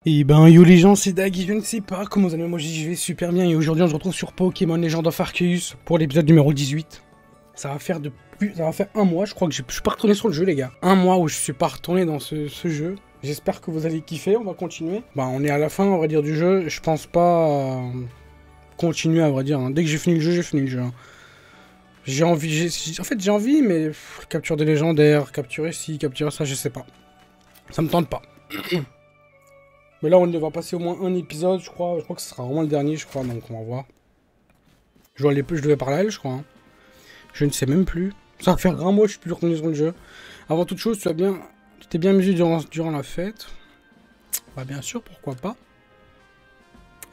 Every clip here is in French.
Et ben yo les gens, c'est Dag, je ne sais pas comment vous allez, moi je vais super bien et aujourd'hui on se retrouve sur Pokémon Legend of Arceus pour l'épisode numéro 18. Ça va faire un mois, je crois que je suis pas retourné sur le jeu les gars. Un mois où je suis pas retourné dans ce jeu. J'espère que vous allez kiffer, on va continuer. Bah on est à la fin on va dire du jeu, je pense pas continuer à vrai dire. Hein. Dès que j'ai fini le jeu, j'ai fini le jeu. Hein. J'ai envie, en fait j'ai envie mais capture des légendaires, capturer ci, capturer ça, je sais pas. Ça me tente pas. Mais là, on va passer au moins un épisode, je crois. Je crois que ce sera vraiment le dernier, je crois. Donc, on va voir. Je devais parler à elle, je crois. Hein. Je ne sais même plus. Ça va faire un mois que je suis plus retourné sur le jeu. Avant toute chose, tu t'es bien amusé durant la fête. Bah, bien sûr, pourquoi pas.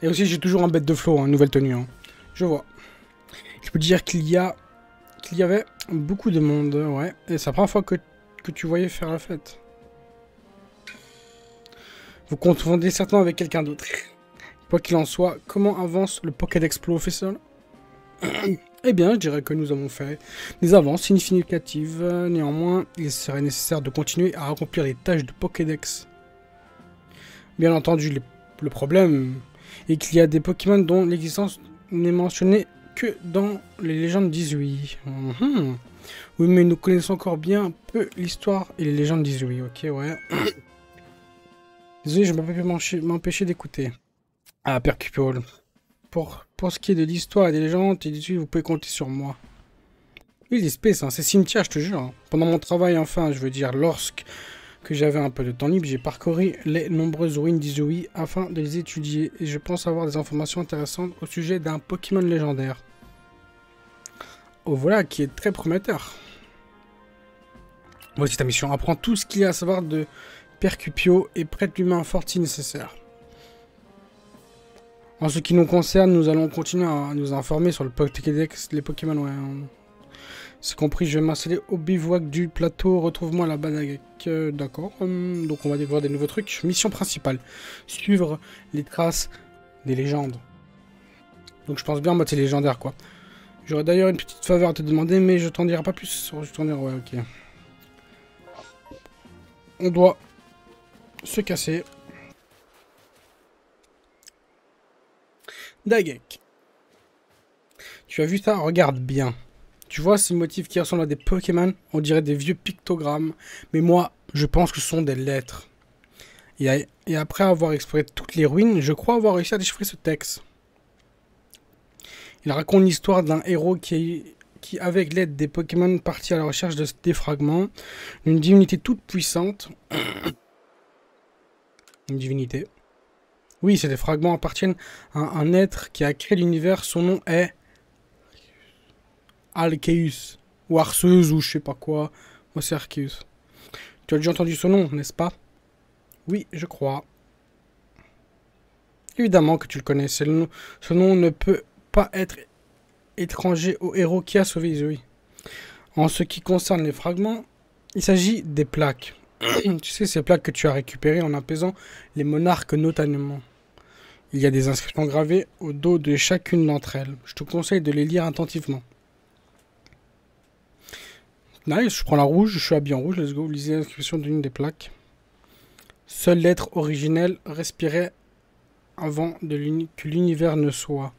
Et aussi, j'ai toujours un bête de flow, hein, une nouvelle tenue. Hein. Je vois. Je peux dire qu'il y avait beaucoup de monde, ouais. Et c'est la première fois que tu voyais faire la fête. Vous confondez certainement avec quelqu'un d'autre. Quoi qu'il en soit, comment avance le Pokédex Professor? Eh bien, je dirais que nous avons fait des avances significatives. Néanmoins, il serait nécessaire de continuer à accomplir les tâches de Pokédex. Bien entendu, le problème est qu'il y a des Pokémon dont l'existence n'est mentionnée que dans les légendes 18. Oui, mais nous connaissons encore bien peu l'histoire et les légendes 18. Ok, ouais. Désolé, je ne peux pas m'empêcher d'écouter. Ah, Percupole. Pour ce qui est de l'histoire et des légendes, vous pouvez compter sur moi. Oui, l'espèce, hein, c'est cimetière, je te jure. Hein. Pendant mon travail, enfin, je veux dire, lorsque j'avais un peu de temps libre, j'ai parcouru les nombreuses ruines d'Izui afin de les étudier. Et je pense avoir des informations intéressantes au sujet d'un Pokémon légendaire. Oh, voilà, qui est très prometteur. Voici ta mission. Apprends tout ce qu'il y a à savoir de Percupio et prête-lui main forte si nécessaire. En ce qui nous concerne, nous allons continuer à nous informer sur le Pokédex, les Pokémon. Ouais, c'est compris, je vais m'installer au bivouac du plateau. Retrouve-moi là-bas, d'accord. Donc on va découvrir des nouveaux trucs. Mission principale. Suivre les traces des légendes. Donc je pense bien en mode c'est légendaire quoi. J'aurais d'ailleurs une petite faveur à te demander, mais je t'en dirai pas plus. Je t'en dirai, ouais, ok. On doit se casser. Dagek. Tu as vu ça? Regarde bien. Tu vois ces motifs qui ressemblent à des Pokémon? On dirait des vieux pictogrammes. Mais moi, je pense que ce sont des lettres. Et après avoir exploré toutes les ruines, je crois avoir réussi à déchiffrer ce texte. Il raconte l'histoire d'un héros qui, avec l'aide des Pokémon, partit à la recherche des fragments d'une divinité toute puissante. Une divinité. Oui, ces fragments appartiennent à un être qui a créé l'univers. Son nom est Arceus. Ou Arceus, ou je sais pas quoi. Moi, c'est Arceus. Tu as déjà entendu ce nom, n'est-ce pas? Oui, je crois. Évidemment que tu le connais. Ce nom ne peut pas être étranger au héros qui a sauvé Izui. En ce qui concerne les fragments, il s'agit des plaques. Tu sais, ces plaques que tu as récupérées en apaisant les monarques notamment. Il y a des inscriptions gravées au dos de chacune d'entre elles. Je te conseille de les lire attentivement. Nice, je prends la rouge, je suis habillé en rouge, let's go. Lisez l'inscription d'une des plaques. Seule lettre originelle respirait avant que l'univers ne soit.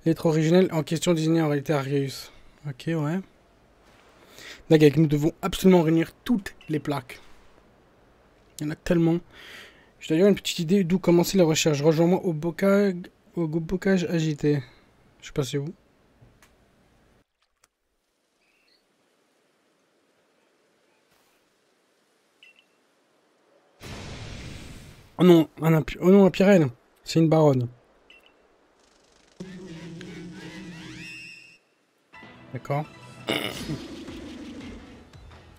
Lettre originelle en question désignée en réalité Arius. Ok, ouais. D'accord, nous devons absolument réunir toutes les plaques. Il y en a tellement. J'ai d'ailleurs une petite idée d'où commencer la recherche. Rejoins-moi au bocage agité. Je sais pas c'est où. Oh non, oh non, un Pyrène. C'est une baronne. D'accord.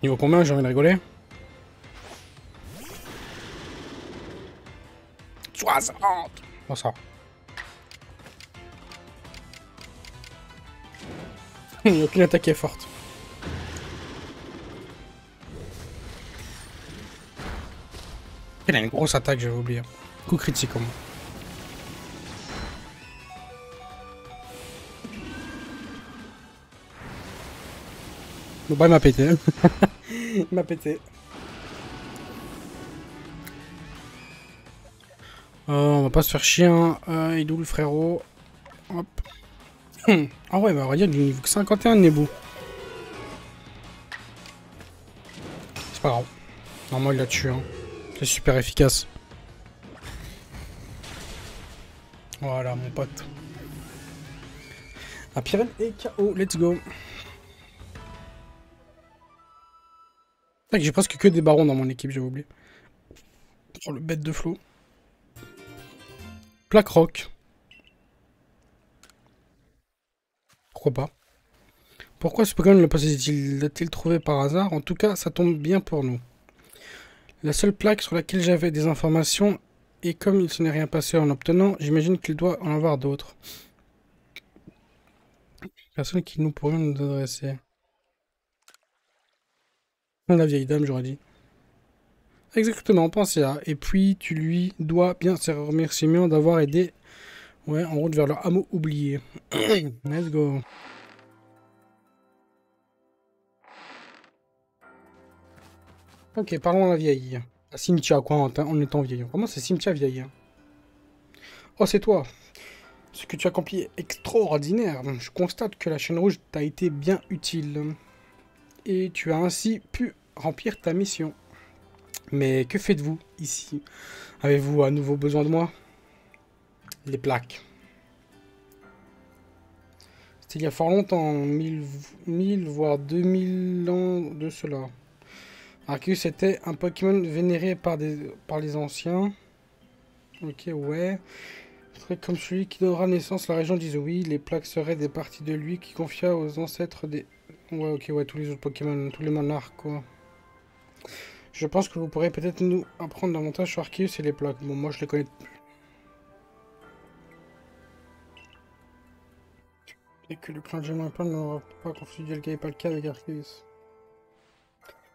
Niveau combien, j'ai envie de rigoler? 60. Bon ça. Il n'y a aucune attaque qui est forte. Il a une grosse attaque, j'avais oublié. Coup critique au moins. Bon bah il m'a pété. Il m'a pété. On va pas se faire chier, hein. Il est où le frérot? Hop. Ah ouais, bah on va dire du niveau 51 Nebou. C'est pas grave. Normalement il l'a tué, hein. C'est super efficace. Voilà mon pote. Ah, Pirel et KO, let's go. J'ai presque que des barons dans mon équipe, j'avais oublié. Oh, le bête de flot. Plaque rock. Pourquoi pas? Pourquoi ce Pokémon le l'a-t-il trouvé par hasard? En tout cas, ça tombe bien pour nous. La seule plaque sur laquelle j'avais des informations, et comme il ne se n'est rien passé en obtenant, j'imagine qu'il doit en avoir d'autres. Personne qui nous pourrait nous adresser. La vieille dame, j'aurais dit. Exactement, pensez à. Et puis, tu lui dois bien ses remerciements d'avoir aidé. Ouais, en route vers leur hameau oublié. Let's go. Ok, parlons à la vieille. À Cynthia, quoi, en étant vieille. Vraiment, c'est Cynthia vieille. Oh, c'est toi. Ce que tu as accompli est extraordinaire. Je constate que la chaîne rouge t'a été bien utile. Et tu as ainsi pu remplir ta mission. Mais que faites-vous ici? Avez-vous à nouveau besoin de moi? Les plaques. C'était il y a fort longtemps, 1000 voire 2000 ans de cela. Arceus était un Pokémon vénéré par les anciens. Ok, ouais. Comme celui qui donnera naissance, la région disait oui, les plaques seraient des parties de lui qui confia aux ancêtres des... Ouais, ok, ouais, tous les autres Pokémon, tous les monarques, quoi. Je pense que vous pourrez peut-être nous apprendre davantage sur Arceus et les plaques. Bon, moi, je les connais plus. Et que le clan de Gemma n'aura pas confondu le pas le cas avec Arceus.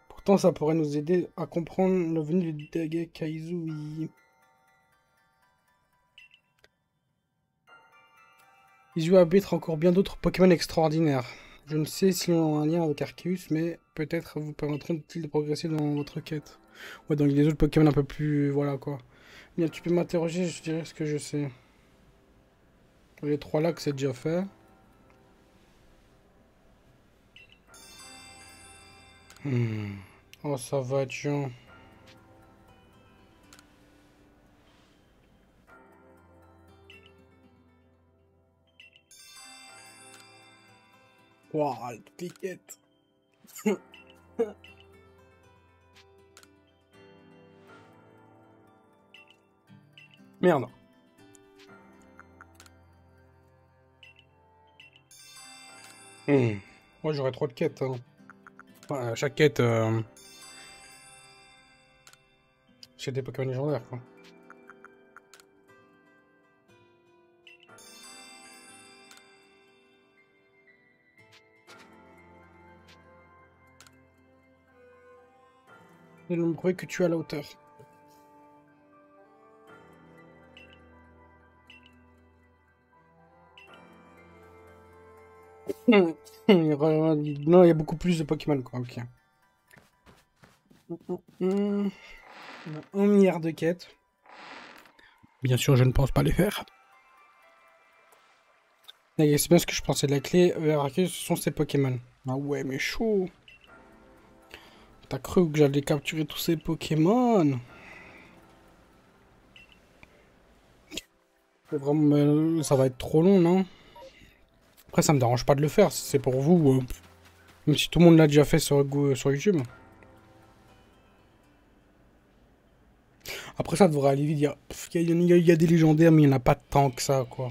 Pourtant, ça pourrait nous aider à comprendre le venu de Dage Kaizui. Izu arbitre encore bien d'autres Pokémon extraordinaires. Je ne sais s'ils ont un lien avec Arceus, mais peut-être vous permettront-ils de progresser dans votre quête. Ouais, donc les autres Pokémon un peu plus... Voilà, quoi. Bien, tu peux m'interroger, je dirai ce que je sais. Les 3 lacs, c'est déjà fait. Oh, ça va être chiant. Waouh, toutes les quêtes. Merde. Moi, j'aurais trop de quêtes. Hein. Enfin, chaque quête, c'est des Pokémon légendaires, quoi. Ils vont me prouver que tu es à la hauteur. Non, il y a beaucoup plus de Pokémon, quoi, ok. 1 milliard de quêtes. Bien sûr, je ne pense pas les faire. C'est bien ce que je pensais. La clé vers Arceus, ce sont ces Pokémon. Ah ouais, mais chaud. T'as cru que j'allais capturer tous ces Pokémon? Vraiment, ça va être trop long, non? Après, ça me dérange pas de le faire. Si c'est pour vous. Même si tout le monde l'a déjà fait sur YouTube. Après, ça devrait aller vite. Il y a des légendaires, mais il n'y en a pas tant que ça, quoi.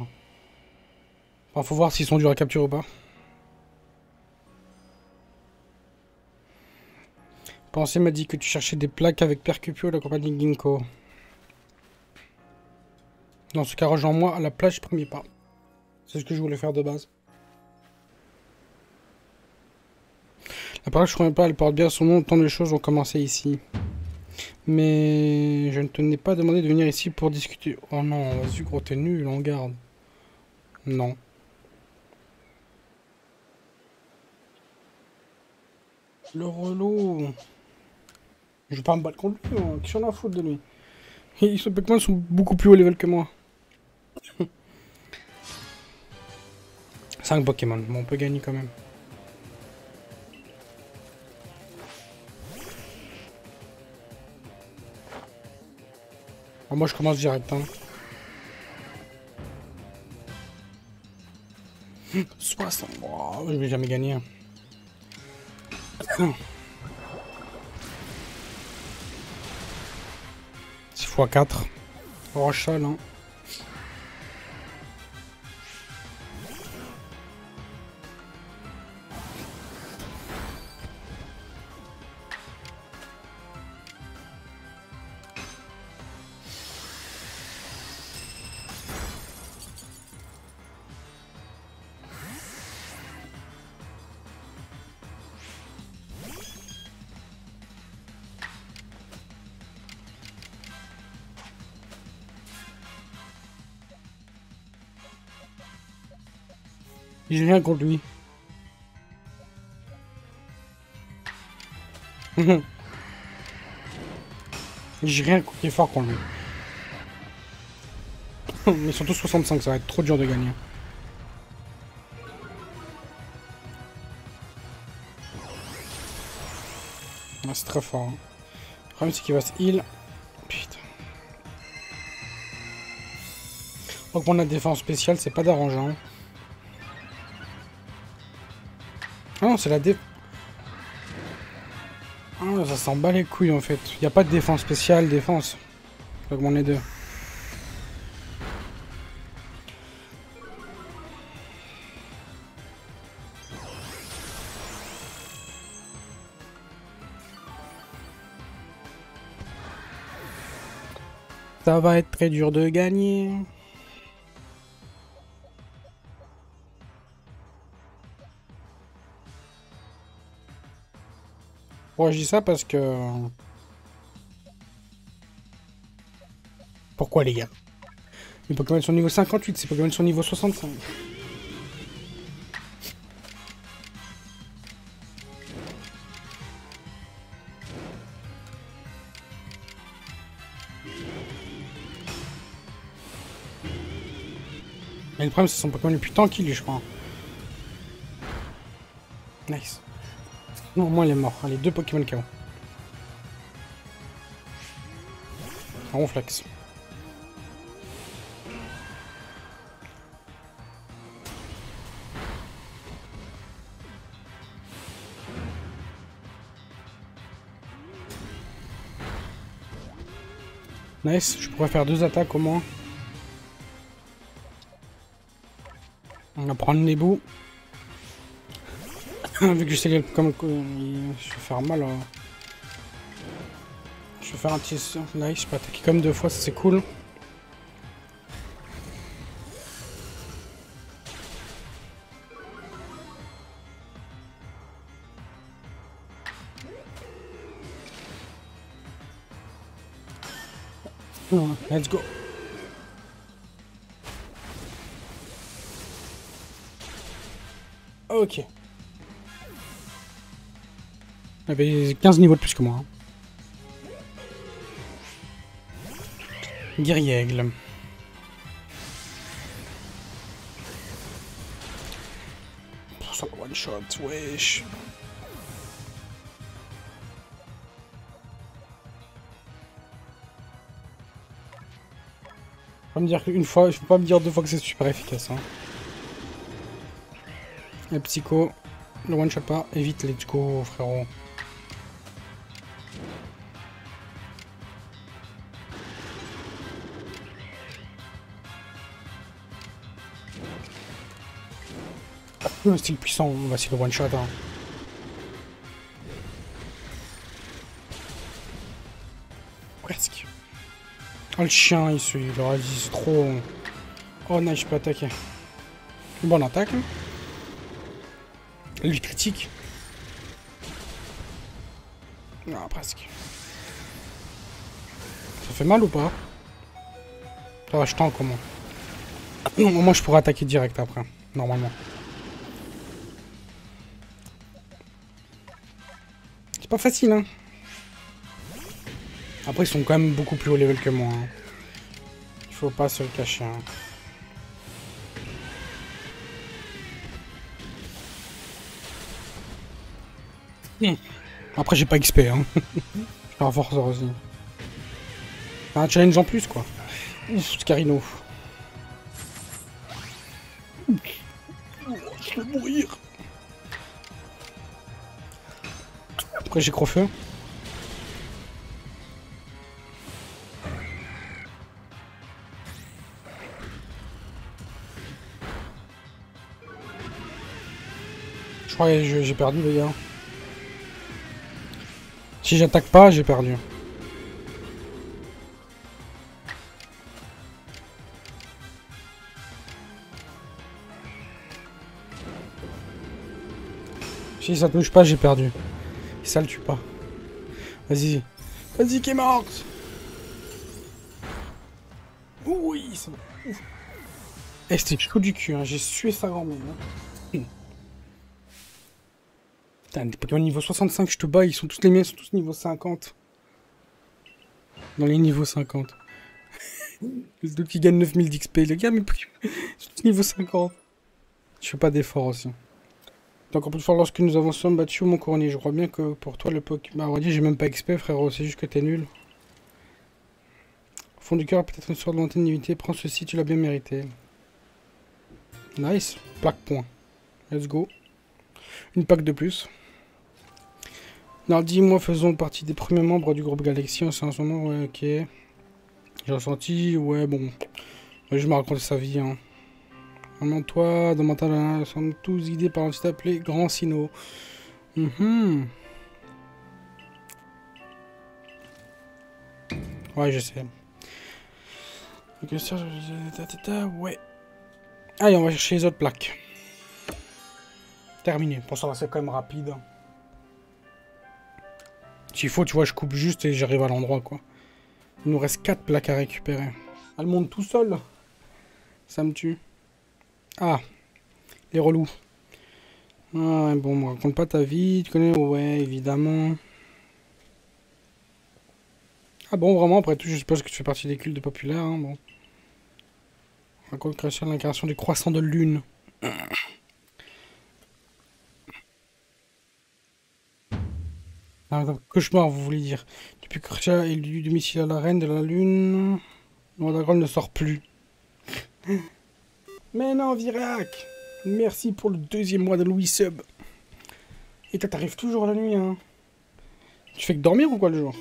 Enfin, faut voir s'ils sont durs à capturer ou pas. Pensée m'a dit que tu cherchais des plaques avec Percupio et la compagnie Ginkgo. Dans ce cas, rejoins-moi à la plage premier pas. C'est ce que je voulais faire de base. La plage premier pas, elle porte bien son nom, tant de choses ont commencé ici. Mais je ne te n'ai pas demandé de venir ici pour discuter. Oh non, vas-y gros, t'es nul, on garde. Non. Le relou. Je vais pas me battre contre lui, hein. Qu'est-ce qu'on a à foutre de lui? Et ces Pokémon sont beaucoup plus haut level que moi. 5 Pokémon, bon, on peut gagner quand même. Alors moi je commence direct. Hein. 60. Oh, je vais jamais gagner. 6 x 4. Rochal, hein. J'ai rien contre lui. J'ai rien qui est fort contre lui. Mais ils sont tous 65, ça va être trop dur de gagner. Ah, c'est très fort. Hein. Le problème c'est qu'il va se heal. Putain. Donc pour la défense spéciale, c'est pas d'arrangeant. Ah non, c'est la défense. Ah, ça s'en bat les couilles en fait. Il n'y a pas de défense spéciale, défense. J'augmente les deux. Ça va être très dur de gagner. Bon, je dis ça parce que... Pourquoi les gars? Les Pokémon sont niveau 58, ces Pokémon sont niveau 65. Mais le problème, c'est son Pokémon le plus tanky, lui, je crois. Nice. Non, au moins, il est mort. Allez, 2 Pokémon KO. Ronflex. Nice, je pourrais faire 2 attaques au moins. On va prendre les bouts. Vu que je sais comme je vais faire mal. Je vais faire un petit nice, je peux attaquer comme 2 fois, ça c'est cool. Let's go. Ok. Il avait 15 niveaux de plus que moi. Hein. Guerriègle. Ça one shot, wesh. Faut pas me dire qu'une fois, il faut pas me dire 2 fois que c'est super efficace. Hein. Le psycho, le one shot pas, évite let's go frérot. Le style puissant, on va essayer de one shot. Hein. Presque. Oh le chien, il leur a dit c'est trop. Oh nice, je peux attaquer. Bonne attaque. Hein. Lui critique. Non, presque. Ça fait mal ou pas? Ça va, je tente comment? Non, moi je pourrais attaquer direct après, normalement. C'est pas facile, hein. Après, ils sont quand même beaucoup plus haut level que moi. Hein. Il faut pas se le cacher. Hein. Après, j'ai pas XP. Hein. Je suis un forceur aussi. Un challenge en plus, quoi. Ouf, Scarino. Je vais mourir. Après, j'ai Crofeu. Je crois que j'ai perdu, les gars. Si j'attaque pas, j'ai perdu. Si ça touche pas, j'ai perdu. Si ça le tue pas. Vas-y. Vas-y, qui est morte. Oui, ça va. Eh, c'était chaud du cul, hein. J'ai sué sa grand-mère. Hein. Putain, des Pokémon niveau 65, je te bats, ils sont tous les miens, ils sont tous niveau 50. Dans les niveaux 50. Les deux qui gagnent 9000 d'XP, les gars, mais ils sont tous niveau 50. Je fais pas d'effort aussi. Donc on peut faire lorsque nous avons battu mon couronnier. Je crois bien que pour toi le Pokémon... Bah, on va dire, j'ai même pas XP, frérot, c'est juste que t'es nul. Au fond du cœur, peut-être une sorte de longévité. Prends ceci, tu l'as bien mérité. Nice. Plaque point. Let's go. Une plaque de plus. Nardi et moi faisons partie des premiers membres du groupe Galaxy. On sait en ce moment, ouais, ok. J'ai ressenti, ouais, bon. Ouais, je me raconte sa vie, hein. Vraiment, toi, dans mental, nous sommes tous guidés par un petit appelé Grand Sino. Ouais, je sais. Ok, ouais. Allez, on va chercher les autres plaques. Terminé. Pour ça, va, c'est quand même rapide. S'il faut, tu vois, je coupe juste et j'arrive à l'endroit, quoi. Il nous reste 4 plaques à récupérer. Elle monte tout seul. Ça me tue. Ah. Les relous. Ah, ouais, bon, me raconte pas ta vie. Tu connais? Ouais, évidemment. Ah bon, vraiment, après tout, je suppose que tu fais partie des cultes populaires, hein, bon. Raconte création de l'incarnation du croissant de lune. Ah, cauchemar, vous voulez dire. Depuis que Krisha est du domicile à la reine de la lune, le dragon ne sort plus. Mais non, Virac. Merci pour le 2e mois de Louis Sub. Et toi, t'arrives toujours la nuit, hein. Tu fais que dormir ou quoi le jour?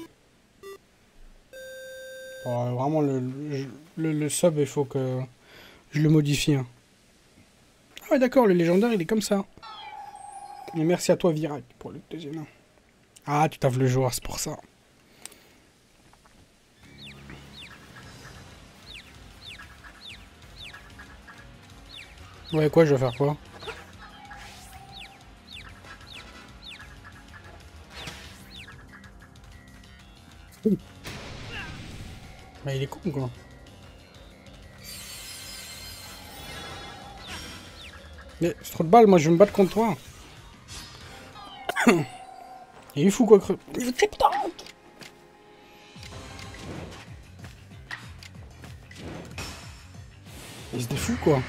Oh, vraiment, le sub, il faut que je le modifie. Hein. Ah ouais, d'accord, le légendaire, il est comme ça. Et merci à toi, Virac, pour le 2e. Ah, tu taves le joueur, c'est pour ça. Ouais, quoi, je vais faire quoi? Bah, il est con, quoi. Mais c'est trop de balles, moi, je vais me battre contre toi. Il est fou, quoi, creux. Il est il se défout, quoi.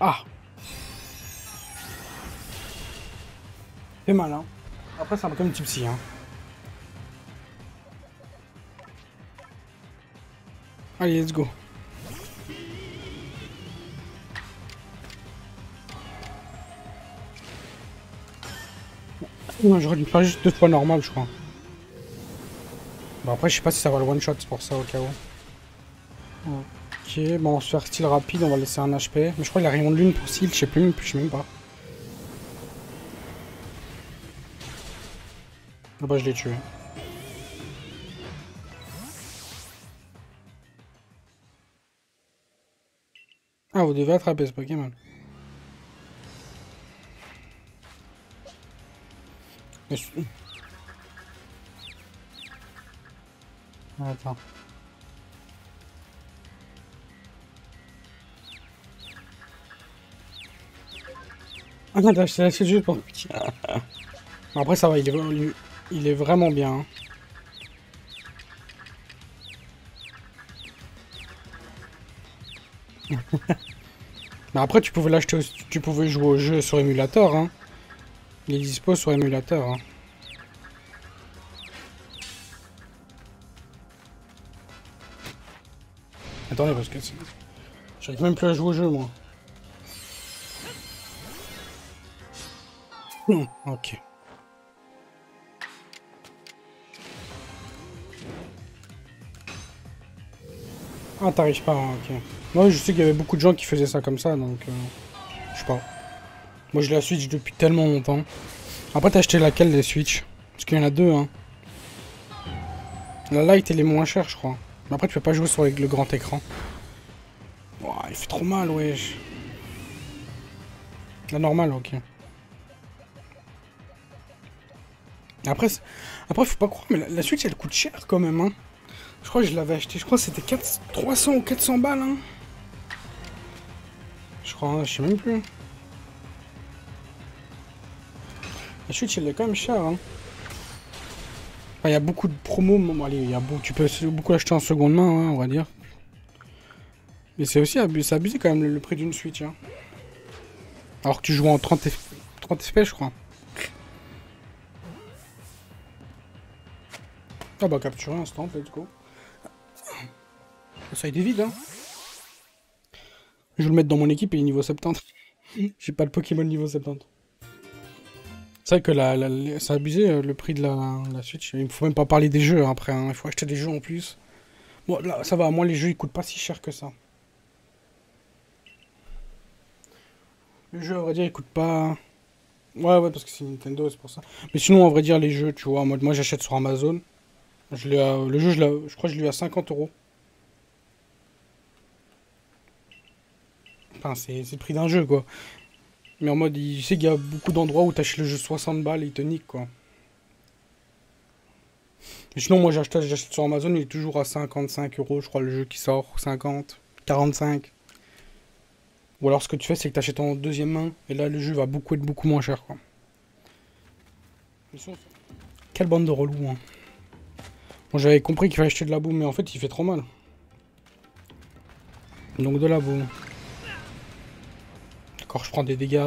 Ah! Fait mal, hein. Après, c'est un peu comme type psy, hein. Allez, let's go. Non, j'aurais dû faire juste 2 fois normal, je crois. Bon, après, je sais pas si ça va le one-shot, c'est pour ça, au cas où. Ok, bon, on va se faire style rapide, on va laisser un HP. Mais je crois qu'il a rayon de lune pour style, je sais plus, je sais même pas. Ah bah, je l'ai tué. Ah, vous devez attraper ce Pokémon. Mais attends. Ah non, t'as acheté la suite juste pour... Après, ça va, il est vraiment bien. Hein. Mais après, tu pouvais l'acheter, tu pouvais jouer au jeu sur émulateur. Hein. Il est dispo sur émulateur. Hein. Attendez, parce que j'arrive même plus à jouer au jeu, moi. Ok. Ah, t'arrives pas, hein, ok. Moi, je sais qu'il y avait beaucoup de gens qui faisaient ça comme ça, donc... je sais pas. Moi, je la Switch depuis tellement longtemps. Après, t'as acheté laquelle, les Switch? Parce qu'il y en a deux, hein. La Lite, elle est moins chère, je crois. Mais après, tu peux pas jouer sur le grand écran. Ouah, il fait trop mal, wesh. La normale, ok. Après, faut pas croire, mais la Switch, elle coûte cher, quand même, hein. Je crois que je l'avais acheté, je crois que c'était 300 ou 400 balles, hein. Je crois, hein, je sais même plus. La Switch, elle est quand même chère, hein. Enfin, il y a beaucoup de promos, bon, allez, tu peux beaucoup l'acheter en seconde main, hein, on va dire. Mais c'est aussi abusé quand même le prix d'une Switch, hein. Alors que tu joues en 30 FPS, je crois. Ah bah capturer instant, let's go. Ça il est vide, hein. Je vais le mettre dans mon équipe, il est niveau 70. J'ai pas le Pokémon niveau 70. C'est vrai que ça a abusé le prix de la Switch. Il faut même pas parler des jeux après, hein. Il faut acheter des jeux en plus. Bon là ça va, moi les jeux ils coûtent pas si cher que ça. Les jeux à vrai dire ils coûtent pas... Ouais parce que c'est Nintendo c'est pour ça. Mais sinon à vrai dire les jeux tu vois, en mode moi j'achète sur Amazon. Le jeu je crois que je l'ai eu à 50 euros. Enfin c'est le prix d'un jeu quoi. Mais en mode il sait qu'il y a beaucoup d'endroits où t'achètes le jeu 60 balles et il te nique quoi. Et sinon, moi j'achète sur Amazon, il est toujours à 55 euros, je crois, le jeu qui sort. 50, 45. Ou alors ce que tu fais, c'est que tu achètes en deuxième main, et là le jeu va être beaucoup moins cher, quoi. Quelle bande de relous, hein. Bon, j'avais compris qu'il fallait acheter de la boue, mais en fait, il fait trop mal. Donc de la boue. D'accord, je prends des dégâts.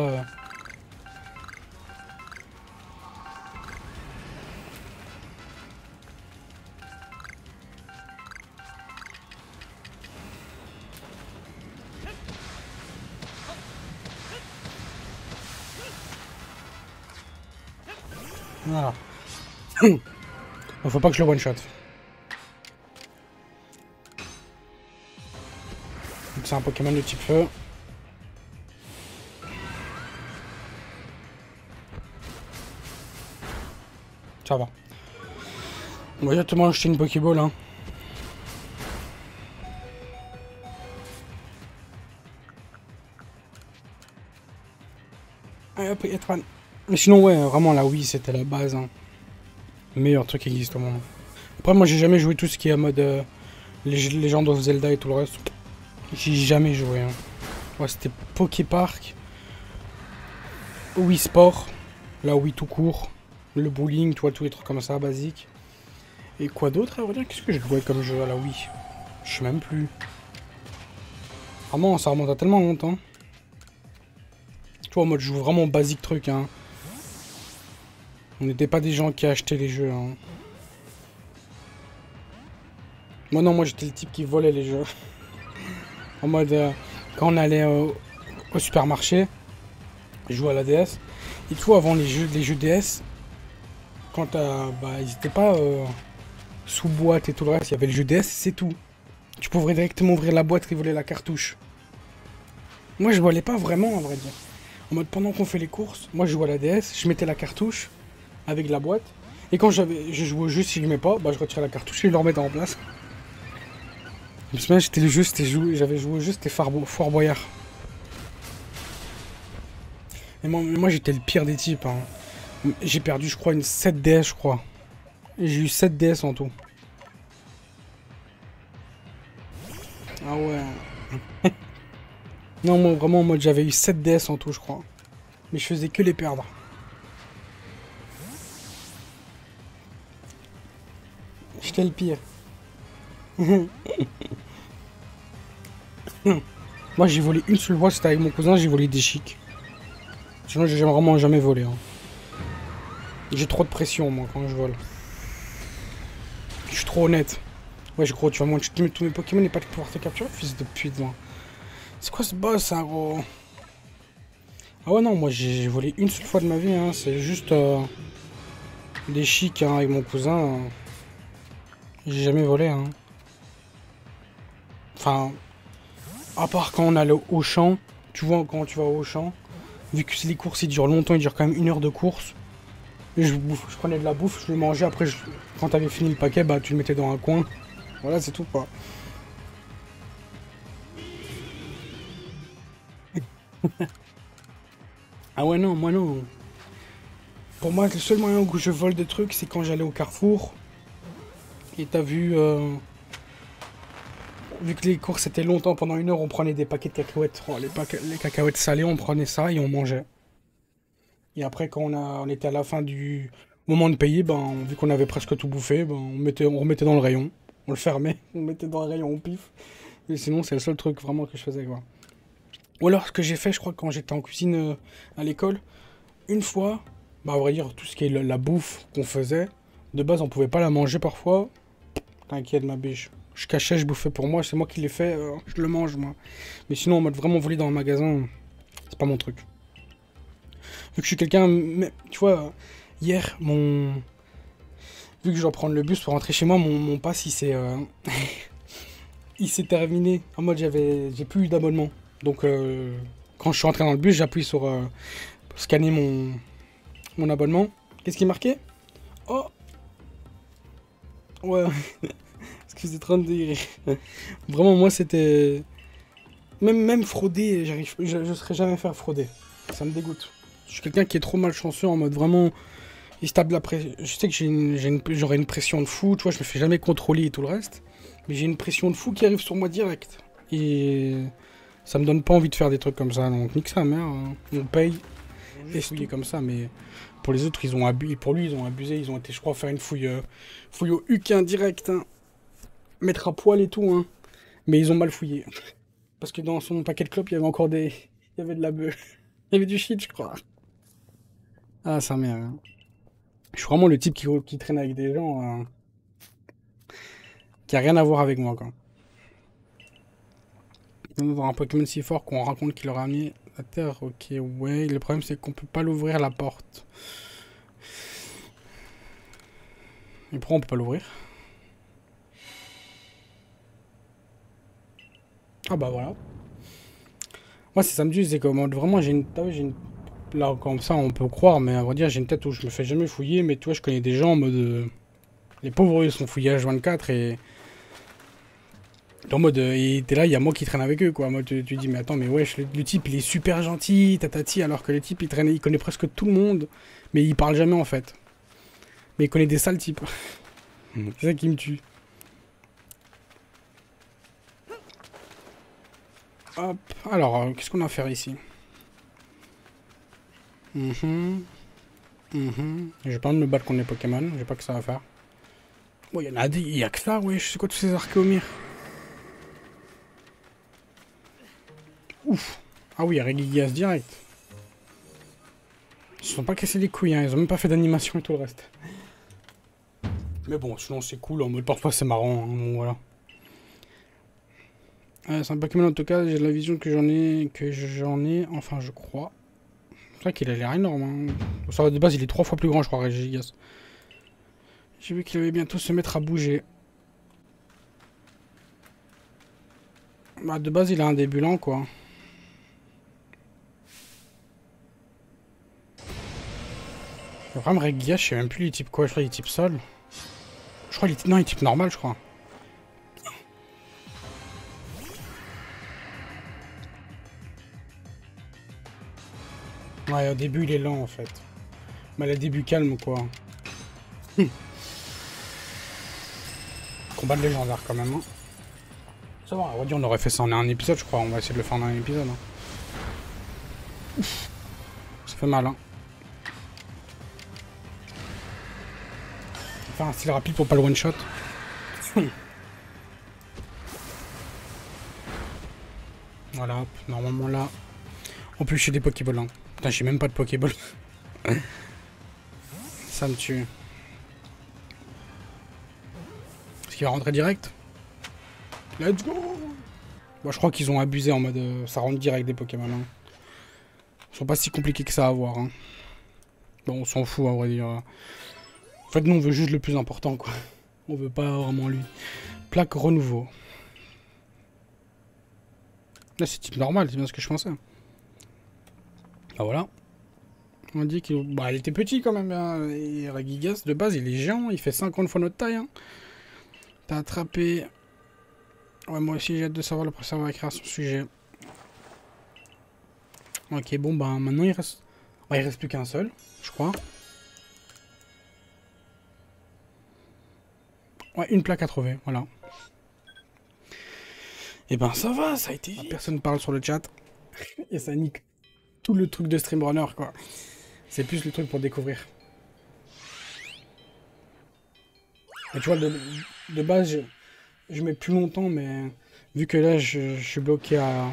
Voilà. Faut pas que je le one-shot. C'est un Pokémon de type feu. Ça va. On va directement acheter une Pokéball, hein. Allez hop, Etran. Mais sinon, ouais, vraiment, la Wii, c'était la base, hein. Le meilleur truc qui existe au monde. Après, moi, j'ai jamais joué tout ce qui est à mode Legend of Zelda et tout le reste. J'ai jamais joué, hein. Ouais, c'était Poképark, Wii Sport, la Wii tout court, le bowling, tu vois, tous les trucs comme ça, basiques. Et quoi d'autre, à vrai dire? Qu'est-ce que je jouais comme jeu à la Wii? Je sais même plus. Vraiment, ça remonte à tellement longtemps. Tu vois, en mode, je joue vraiment basique truc, hein. On n'était pas des gens qui achetaient les jeux, hein. Moi, non, moi, j'étais le type qui volait les jeux. En mode, quand on allait au supermarché, je jouais à la DS. Et tu vois, avant les jeux DS, quand ils étaient pas sous boîte et tout le reste, il y avait le jeu DS, c'est tout. Tu pouvais directement ouvrir la boîte et voler la cartouche. Moi, je volais pas vraiment, à vrai dire. En mode, pendant qu'on fait les courses, moi, je jouais à la DS, je mettais la cartouche avec la boîte. Et quand je jouais au jeu, si je mets pas, bah, je retirais la cartouche et je le remettais en place. Je me souviens, j'avais joué au jeu, c'était Fort Boyard. Et moi j'étais le pire des types, hein. J'ai perdu, je crois, une 7DS, je crois. Et j'ai eu 7 DS en tout. Ah ouais. Non, moi, vraiment, en mode, j'avais eu 7 DS en tout, je crois. Mais je faisais que les perdre. J'étais le pire. Moi j'ai volé une seule fois, c'était avec mon cousin, j'ai volé des chics. Sinon j'ai vraiment jamais volé. Hein. J'ai trop de pression moi quand je vole. Je suis trop honnête. Ouais gros, tu vas m'enchaîner tous mes Pokémon et pas pouvoir te capturer, fils de pute. Moi. C'est quoi ce boss hein gros? Ah ouais non, moi j'ai volé une seule fois de ma vie, hein. C'est juste des chics hein, avec mon cousin. J'ai jamais volé hein. Enfin, à part quand on allait au champ, tu vois quand tu vas au champ, vu que les courses ils durent longtemps, ils durent quand même 1 heure de course. Je prenais de la bouffe, je le mangeais, après quand t'avais fini le paquet, bah tu le mettais dans un coin. Voilà c'est tout quoi. Ah ouais non, moi non. Pour moi le seul moyen où je vole des trucs c'est quand j'allais au Carrefour. Et t'as vu, vu que les courses étaient longtemps, pendant 1 heure on prenait des paquets de cacahuètes. Oh, les cacahuètes salées, on prenait ça et on mangeait. Et après quand on était à la fin du moment de payer, ben, vu qu'on avait presque tout bouffé, ben, on remettait dans le rayon. On le fermait, on mettait dans le rayon au pif. Et sinon c'est le seul truc vraiment que je faisais quoi. Ou alors ce que j'ai fait, je crois quand j'étais en cuisine à l'école, une fois, bah à vrai dire tout ce qui est la bouffe qu'on faisait, de base on pouvait pas la manger parfois. T'inquiète ma biche. Je cachais, je bouffais pour moi, c'est moi qui l'ai fait, je le mange moi. Mais sinon en mode vraiment voler dans un magasin, c'est pas mon truc. Vu que je suis quelqu'un, tu vois, hier vu que je dois prendre le bus pour rentrer chez moi, mon pass il s'est il s'est terminé. En mode j'ai plus eu d'abonnement. Donc quand je suis rentré dans le bus, j'appuie sur scanner mon abonnement. Qu'est-ce qui est marqué? Oh ouais. Excusez 30 degrés. Vraiment moi c'était. Même frauder, je serais jamais faire frauder. Ça me dégoûte. Je suis quelqu'un qui est trop malchanceux en mode vraiment. Il se tape la pression. Je sais que j'aurais une pression de fou, tu vois, je me fais jamais contrôler et tout le reste. Mais j'ai une pression de fou qui arrive sur moi direct. Et ça me donne pas envie de faire des trucs comme ça. Donc nique sa mère, hein. On paye. Et fouiller comme ça, mais pour les autres, ils ont abusé. Pour lui, ils ont abusé. Ils ont été, je crois, faire une fouille au Huquin direct. Hein. Mettre à poil et tout. Hein. Mais ils ont mal fouillé. Parce que dans son paquet de clopes, il y avait encore des. Il y avait de la bœuf. Il y avait du shit, je crois. Ah, sa mère. Hein. Je suis vraiment le type qui traîne avec des gens qui a rien à voir avec moi, quoi. Dans un Pokémon si fort qu'on raconte qu'il aura mis la terre, ok, ouais. Le problème, c'est qu'on peut pas l'ouvrir la porte. Et pourquoi on peut pas l'ouvrir? Ah bah voilà. Moi, c'est samedi, c'est comme vraiment, j'ai une. Là, comme ça, on peut croire, mais à vrai dire, j'ai une tête où je me fais jamais fouiller, mais tu vois, je connais des gens en mode. Les pauvres, ils sont fouillés H24 et. En mode, et t'es là, il y a moi qui traîne avec eux, quoi. Moi, tu dis, mais attends, mais wesh, le type, il est super gentil, tatati, alors que le type, il connaît presque tout le monde, mais il parle jamais, en fait. Mais il connaît des sales types. C'est ça qui me tue. Hop, alors, qu'est-ce qu'on a à faire ici? J'ai pas envie de me battre contre les Pokémon, j'ai pas que ça à faire. Bon, il y en a il y a que ça, wesh, c'est quoi tous ces Archéomir? Ouf. Ah oui, Regigigas direct. Ils se sont pas cassés les couilles, hein. Ils ont même pas fait d'animation et tout le reste. Mais bon, sinon c'est cool, en mode parfois c'est marrant, hein, donc voilà. C'est un Pokémon en tout cas, j'ai la vision que j'en ai, enfin je crois. C'est vrai qu'il a l'air énorme, hein. Ça, de base il est 3 fois plus grand je crois, Regigigas. J'ai vu qu'il allait bientôt se mettre à bouger. Bah de base il a un début lent quoi. Vraiment Regigigas, je sais même plus il type quoi, je crois il type sol. Je crois qu'il non, il type normal je crois. Ouais, au début il est lent en fait. Mais le début calme quoi. Combat de légendaire quand même. Hein. Ça va, on va dire on aurait fait ça en un épisode je crois. On va essayer de le faire en un épisode. Hein. Ça fait mal, hein. Enfin, un style rapide pour pas le one-shot. Voilà, hop, normalement là. En plus, j'ai des Pokéballs. Hein. Putain, j'ai même pas de Pokéball. Ça me tue. Est-ce qu'il va rentrer direct? Let's go! Bon, je crois qu'ils ont abusé en mode ça rentre direct des Pokémon. Hein. Ils sont pas si compliqués que ça à avoir. Hein. Bon, on s'en fout, à vrai dire. En fait, nous, on veut juste le plus important, quoi. On veut pas vraiment lui. Plaque renouveau. Là, c'est type normal, c'est bien ce que je pensais. Ah, voilà. On dit qu'il bah, il était petit quand même. Hein. Et Ragigas, de base, il est géant. Il fait 50 fois notre taille. Hein. T'as attrapé... Ouais, moi aussi, j'ai hâte de savoir le professeur va écrire son sujet. Ok, bon, bah, maintenant, il reste... Ouais, il reste plus qu'un seul, je crois. Ouais, une plaque à trouver, voilà. Et ben, ça va, ça a été... Personne parle sur le chat. Et ça nique tout le truc de Streamrunner, quoi. C'est plus le truc pour découvrir. Et tu vois, de base, je mets plus longtemps, mais vu que là, je suis bloqué à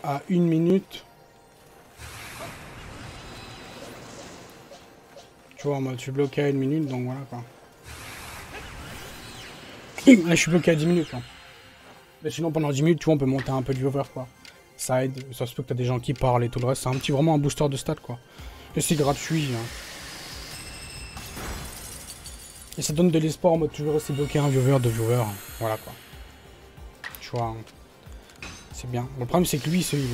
1 minute. Tu vois, moi, je suis bloqué à 1 minute, donc voilà, quoi. Là, je suis bloqué à 10 minutes, quoi. Mais sinon, pendant 10 minutes, tu vois, on peut monter un peu de viewer, quoi. Ça aide, ça se peut que t'as des gens qui parlent et tout le reste. C'est un petit, vraiment un booster de stats, quoi. Et c'est gratuit, hein. Et ça donne de l'espoir en mode toujours rester bloqué un viewer, deux viewers. Voilà, quoi. Tu vois, hein. C'est bien. Bon, le problème, c'est que lui, il se heal.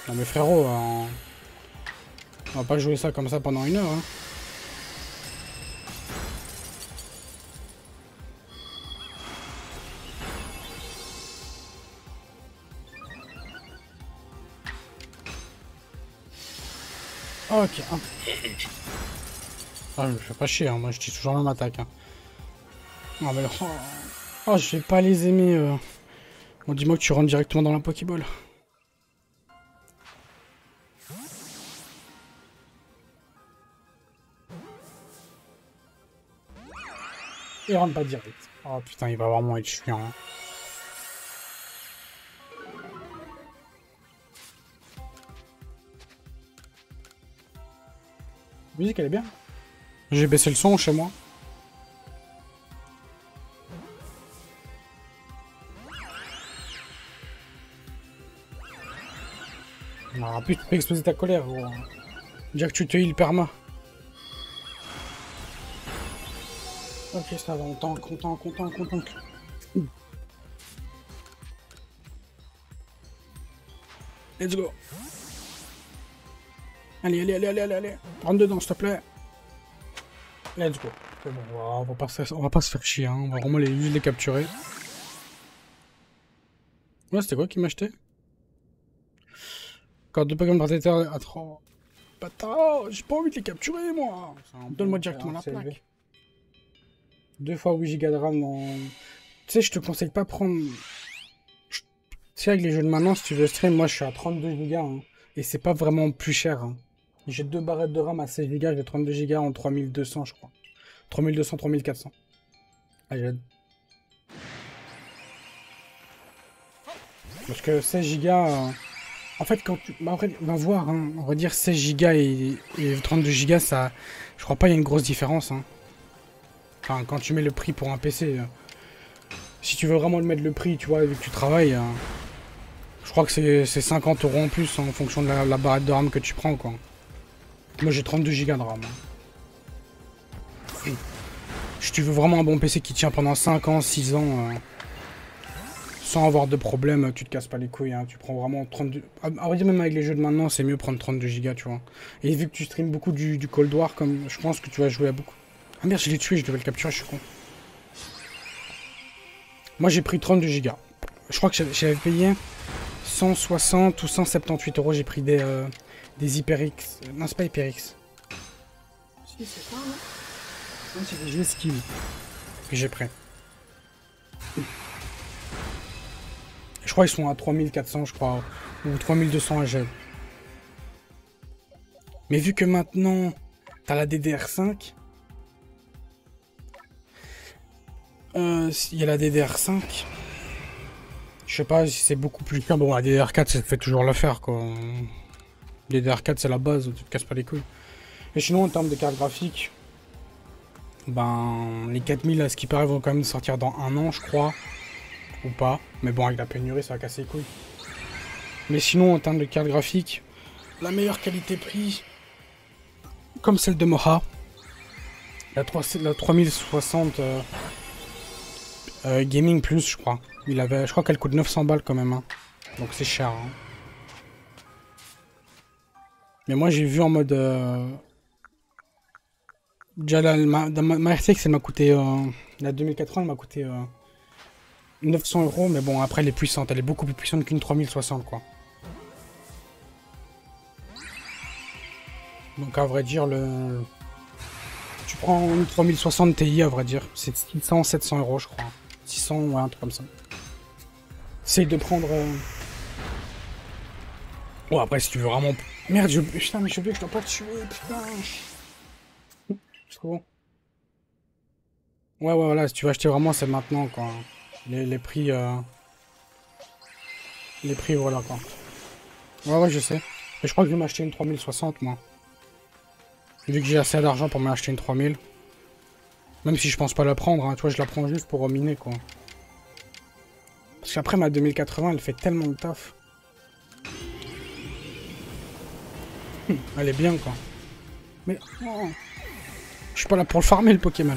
Non, mais frérot, on va pas jouer ça comme ça pendant 1 heure, hein. Ok. Ah, je me fais pas chier, hein. Moi je dis toujours la même attaque. Hein. Ah, mais... oh, je vais pas les aimer. Bon, dis-moi que tu rentres directement dans la Pokéball. Il rentre pas direct. Oh putain, il va vraiment être chiant. Hein. La musique elle est bien. J'ai baissé le son chez moi. Ah putain, tu peux exploser ta colère, gros. Dire que tu te heal perma. Ok, ça va, on tank. Let's go. Allez. Rentre dedans, s'il te plaît. Let's go. C'est bon, on va pas se faire chier, hein. On va vraiment juste les capturer. Ouais, c'était quoi qui m'a acheté? Encore 2 Pokémon par terre à 3. Bâtard, j'ai pas envie de les capturer, moi. Donne-moi directement la plaque. 2 fois 8 Go de RAM dans... Tu sais, je te conseille pas prendre... Tu sais, avec les jeux de maintenant, si tu veux stream, moi je suis à 32 Go. Hein. Et c'est pas vraiment plus cher. Hein. J'ai 2 barrettes de RAM à 16 Go, j'ai 32 Go en 3200, je crois. 3200, 3400. Ah, j'ai... Parce que 16 Go... En fait, quand tu... Bah, après, on va voir, hein. On va dire 16 Go et 32 Go, ça... Je crois pas qu'il y a une grosse différence. Hein. Enfin, quand tu mets le prix pour un PC... Si tu veux vraiment le mettre le prix, tu vois, vu que tu travailles... Je crois que c'est 50 € en plus en fonction de la barrette de RAM que tu prends, quoi. Moi, j'ai 32 Go de RAM. Hein. Si tu veux vraiment un bon PC qui tient pendant 5 ans, 6 ans... sans avoir de problème, tu te casses pas les couilles, hein. Tu prends vraiment 32... À vrai dire, même avec les jeux de maintenant, c'est mieux prendre 32 Go, tu vois. Et vu que tu streams beaucoup du Cold War, comme je pense que tu vas jouer à beaucoup... Ah merde, je l'ai tué, je devais le capturer, je suis con. Moi, j'ai pris 32 Go. Je crois que j'avais payé 160 ou 178 €, j'ai pris des HyperX. Non, c'est pas HyperX. Si, c'est ça, non? Non, c'est des G-Skill que j'ai pris. Je crois qu'ils sont à 3400, je crois. Ou 3200 à gel. Mais vu que maintenant, t'as la DDR5. Il y a la DDR5. Je sais pas si c'est beaucoup plus cher. Bon, la DDR4, ça fait toujours l'affaire, quoi. DDR4, c'est la base, tu te casses pas les couilles. Et sinon, en termes de carte graphique, ben, les 4000, à ce qui paraît, vont quand même sortir dans un an, je crois. Ou pas. Mais bon, avec la pénurie, ça va casser les couilles. Mais sinon, en termes de carte graphique, la meilleure qualité-prix, comme celle de Moha, la 3060 Gaming Plus, je crois. Je crois qu'elle coûte 900 balles quand même. Hein. Donc c'est cher. Hein. Mais moi, j'ai vu en mode... Déjà, ma RTX, elle m'a coûté... la 2080, elle m'a coûté 900 €. Mais bon, après, elle est puissante. Elle est beaucoup plus puissante qu'une 3060, quoi. Donc, à vrai dire, tu prends une 3060 Ti, à vrai dire. C'est 600, 700 €, je crois. 600, ouais, un truc comme ça. Essaye de prendre... Bon, après, si tu veux vraiment... Merde, putain, mais je veux que je dois pas te tuer, putain. C'est trop bon. Ouais, ouais, voilà, si tu veux acheter vraiment, c'est maintenant, quoi. Les prix... Les prix, voilà, quoi. Ouais, ouais, je sais. Mais je crois que je vais m'acheter une 3060, moi. Vu que j'ai assez d'argent pour m'acheter une 3000. Même si je pense pas la prendre, hein, tu vois, je la prends juste pour miner, quoi. Parce qu'après, ma 2080, elle fait tellement de taf. Elle est bien, quoi. Mais... Oh, je suis pas là pour le farmer, le Pokémon.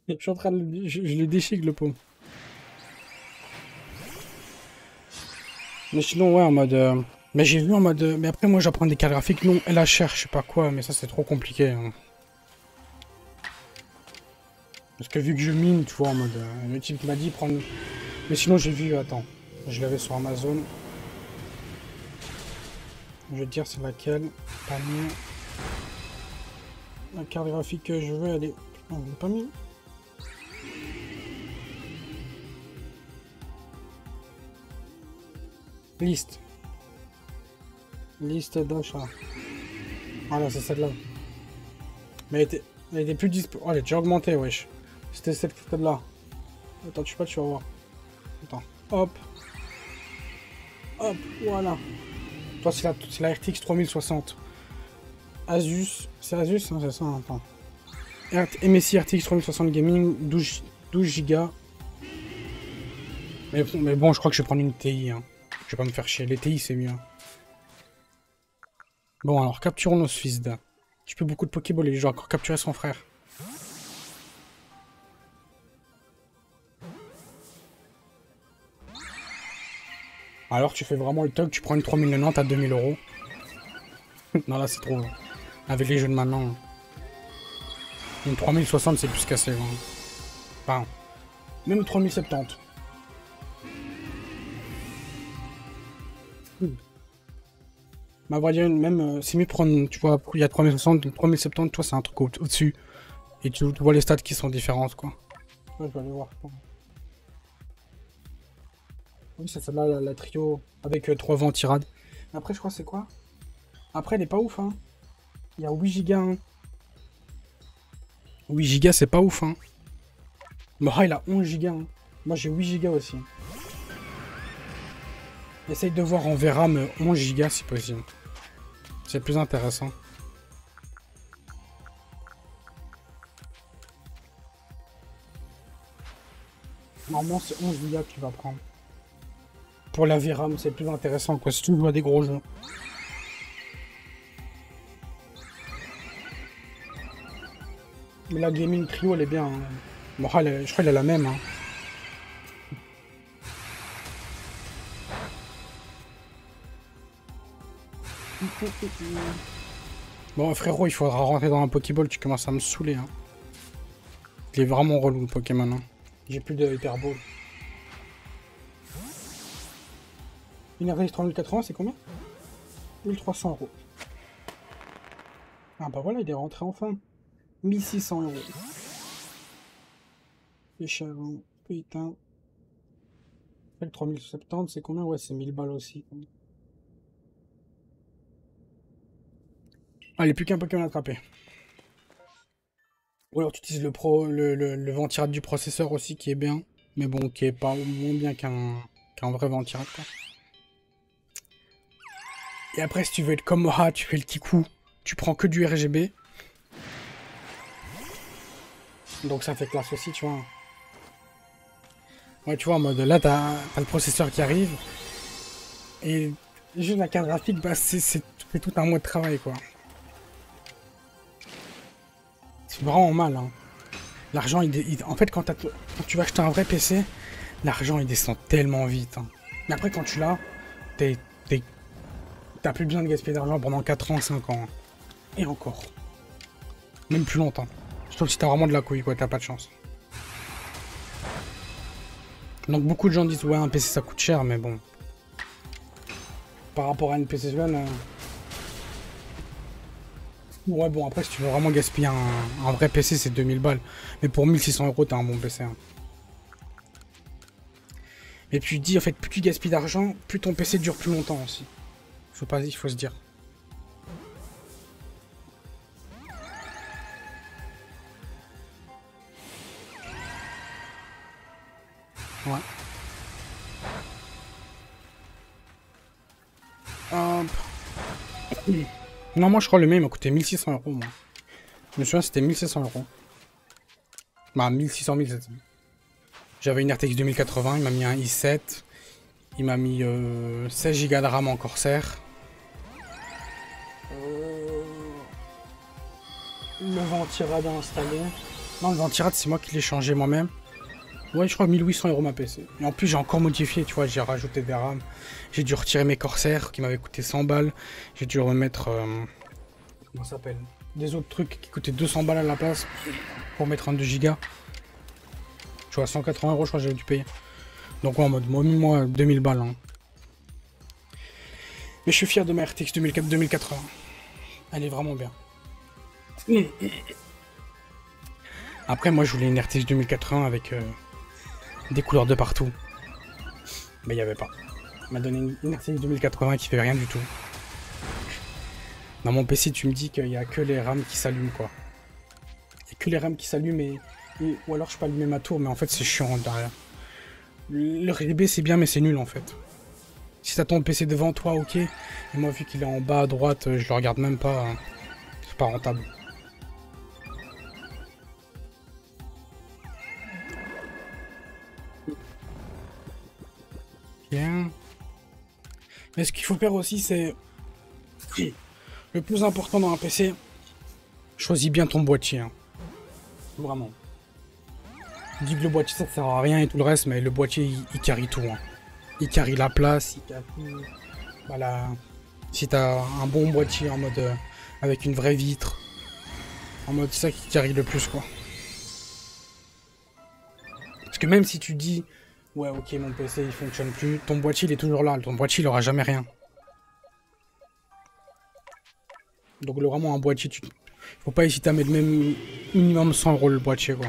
Je suis en train de... Je le déchique, le pauvre. Mais sinon, ouais, en mode... Mais j'ai vu en mode... Mais après, moi, j'apprends des cartes graphiques non LHR, je sais pas quoi, mais ça, c'est trop compliqué. Hein. Parce que vu que je mine, tu vois, en mode... le type m'a dit prendre... Mais sinon, j'ai vu... Attends. Je l'avais sur Amazon. Je vais te dire c'est laquelle. Panier. La carte graphique que je veux, elle est... Oh, elle est pas mis. Liste. Liste d'achat. Voilà, c'est celle-là. Mais elle était plus dispo. Oh, elle est déjà augmentée, wesh. C'était celle-là. Attends, tu sais pas, tu vas voir. Attends. Hop. Hop, voilà. Toi, c'est la RTX 3060. Asus. C'est Asus, hein, c'est ça, attends. MSI RTX 3060 Gaming, 12 Go. Mais bon, je crois que je vais prendre une TI. Hein. Je vais pas me faire chier. Les TI, c'est mieux. Bon, alors, capturons nos fils d'un. Tu peux beaucoup de Pokéball et j'ai encore capturé son frère. Alors, tu fais vraiment le top, tu prends une 3090 à 2000 €. Non, là, c'est trop. Avec les jeux de maintenant. Une 3060, c'est plus cassé. Hein. Enfin, même 3070. Mais à vrai dire, même, c'est mieux de prendre, tu vois, il y a 3060, 3070, toi, c'est un truc au-dessus. Et tu vois les stats qui sont différentes, quoi. Ouais, je vais aller voir. Oui, c'est celle-là, la trio, avec 3 vents tirades. Après, je crois, c'est quoi? Après, elle est pas ouf, hein. Il y a 8 Go, hein. 8 Go, c'est pas ouf, hein. Mora, il a 11 Go, hein. Moi, j'ai 8 Go aussi. Essaye de voir en VRAM 11 Go si possible. C'est plus intéressant. Normalement, c'est 11 Go que tu vas prendre. Pour la VRAM, c'est plus intéressant, quoi. Si tu joues à des gros jeux. Mais la Gaming Trio, elle est bien. Hein. Mora, je crois qu'elle est la même, hein. Bon, frérot, il faudra rentrer dans un Pokéball, tu commences à me saouler. Hein. Il est vraiment relou le Pokémon. Hein. J'ai plus de Hyperball. Une RX 3080, c'est combien? 1300 €. Ah bah voilà, il est rentré enfin. 1600 €. Et cher, hein. Putain. Le 3070, c'est combien? Ouais, c'est 1000 balles aussi. Allez, plus qu'un Pokémon à attraper. Ou alors tu utilises le ventirad du processeur aussi qui est bien. Mais bon, qui est pas moins bien qu'un vrai ventirad, quoi. Et après, si tu veux être comme Moha, tu fais le petit coup. Tu prends que du RGB. Donc ça fait classe aussi, tu vois. Ouais, tu vois, en mode là, t'as le processeur qui arrive. Et juste la carte graphique, bah, c'est tout un mois de travail, quoi. C'est vraiment mal, hein. L'argent, en fait, quand tu vas acheter un vrai PC, l'argent, il descend tellement vite, hein. Mais après, quand tu l'as, t'es- t'es- t'as plus besoin de gaspiller d'argent pendant 4 ans, 5 ans, hein. Et encore. Même plus longtemps. Sauf si t'as vraiment de la couille, quoi, t'as pas de chance. Donc beaucoup de gens disent, ouais, un PC, ça coûte cher, mais bon. Par rapport à une PC One, ouais, bon, après, si tu veux vraiment gaspiller un vrai PC, c'est 2000 balles. Mais pour 1600 euros, t'as un bon PC, hein. Et puis, dis, en fait, plus tu gaspilles d'argent, plus ton PC dure plus longtemps aussi. Il faut se dire. Ouais. Hop. Non, moi, je crois le mien, il m'a coûté 1600 euros, moi. Je me souviens, c'était 1600 euros. Bah, 1600, 1700. J'avais une RTX 2080, il m'a mis un i7. Il m'a mis 16 Go de RAM en Corsair. Le ventirad installé. Non, le ventirad, c'est moi qui l'ai changé moi-même. Ouais, je crois 1800 euros ma PC. Et en plus, j'ai encore modifié, tu vois, j'ai rajouté des RAM. J'ai dû retirer mes Corsair qui m'avaient coûté 100 balles. J'ai dû remettre. Comment ça s'appelle? Des autres trucs qui coûtaient 200 balles à la place pour mettre un 2 Go. Tu vois, 180 euros, je crois que j'avais dû payer. Donc, ouais, en mode, moi, 2000 balles, hein. Mais je suis fier de ma RTX 2080. Elle est vraiment bien. Après, moi, je voulais une RTX 2080 avec des couleurs de partout. Mais il n'y avait pas. Il m'a donné une RTX 2080 qui fait rien du tout. Dans mon PC, tu me dis qu'il n'y a que les RAM qui s'allument, quoi. Il n'y a que les RAM qui s'allument ou alors je peux allumer ma tour, mais en fait, c'est chiant derrière. Le RGB, c'est bien, mais c'est nul, en fait. Si t'as ton PC devant toi, ok. Et moi, vu qu'il est en bas à droite, je le regarde même pas. Hein. C'est pas rentable. Bien. Mais ce qu'il faut faire aussi, c'est... Le plus important dans un PC, choisis bien ton boîtier. Hein. Vraiment. Je dis que le boîtier, ça sert à rien et tout le reste, mais le boîtier, il carry tout. Hein. Il carry la place, il carry... Voilà. Si t'as un bon boîtier en mode... avec une vraie vitre. En mode, c'est ça qui carry le plus, quoi. Parce que même si tu dis... Ouais, ok, mon PC, il fonctionne plus. Ton boîtier, il est toujours là. Ton boîtier, il aura jamais rien. Donc, vraiment, un boîtier, faut pas hésiter à mettre même minimum 100 euros le boîtier, quoi.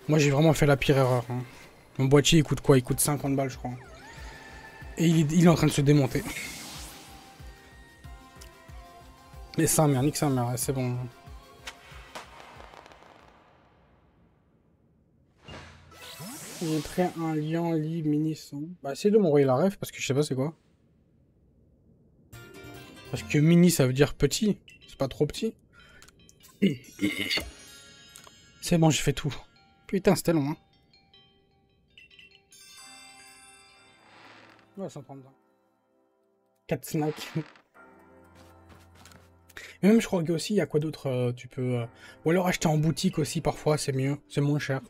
Moi, j'ai vraiment fait la pire erreur. Hein. Mon boîtier, il coûte quoi? Il coûte 50 balles, je crois. Et il est en train de se démonter. Mais ça, merde, nique sa mère, c'est bon. J'ai pris un lien lit mini son. Bah, essaye de m'envoyer la ref parce que je sais pas c'est quoi. Parce que mini, ça veut dire petit. C'est pas trop petit. C'est bon, j'ai fait tout. Putain, c'était long, hein. Ouais, 132. 4 snacks. Mais même, je crois que aussi, il y a quoi d'autre tu peux... Ou alors acheter en boutique aussi, parfois, c'est mieux. C'est moins cher.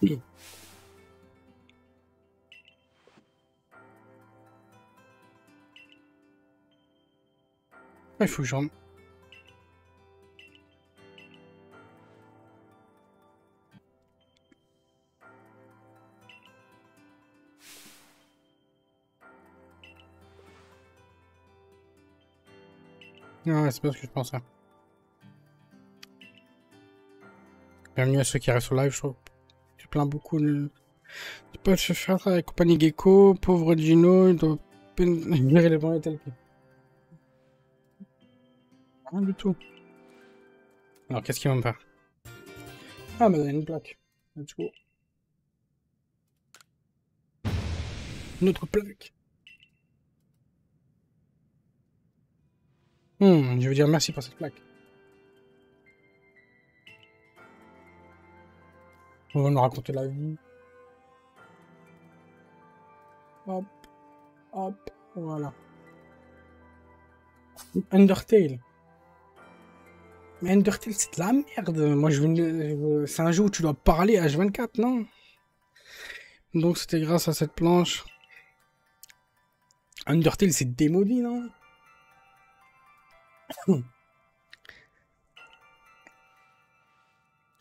Ouais, il faut que j'en... Ouais, c'est pas ce que je pensais. Bienvenue à ceux qui restent au live, je trouve. plaint beaucoup. Tu peux se faire avec compagnie Gecko, pauvre Gino, il doit gérer les bons tels que. Rien du tout. Alors, qu'est-ce qu'il va me faire? Ah, mais il y a une plaque. Let's go. Une autre plaque. Je veux dire merci pour cette plaque. On va nous raconter la vie. Hop, hop, voilà. Undertale. Mais Undertale, c'est de la merde. Moi, c'est un jeu où tu dois parler H24, non? Donc, c'était grâce à cette planche. Undertale, c'est démodé, non?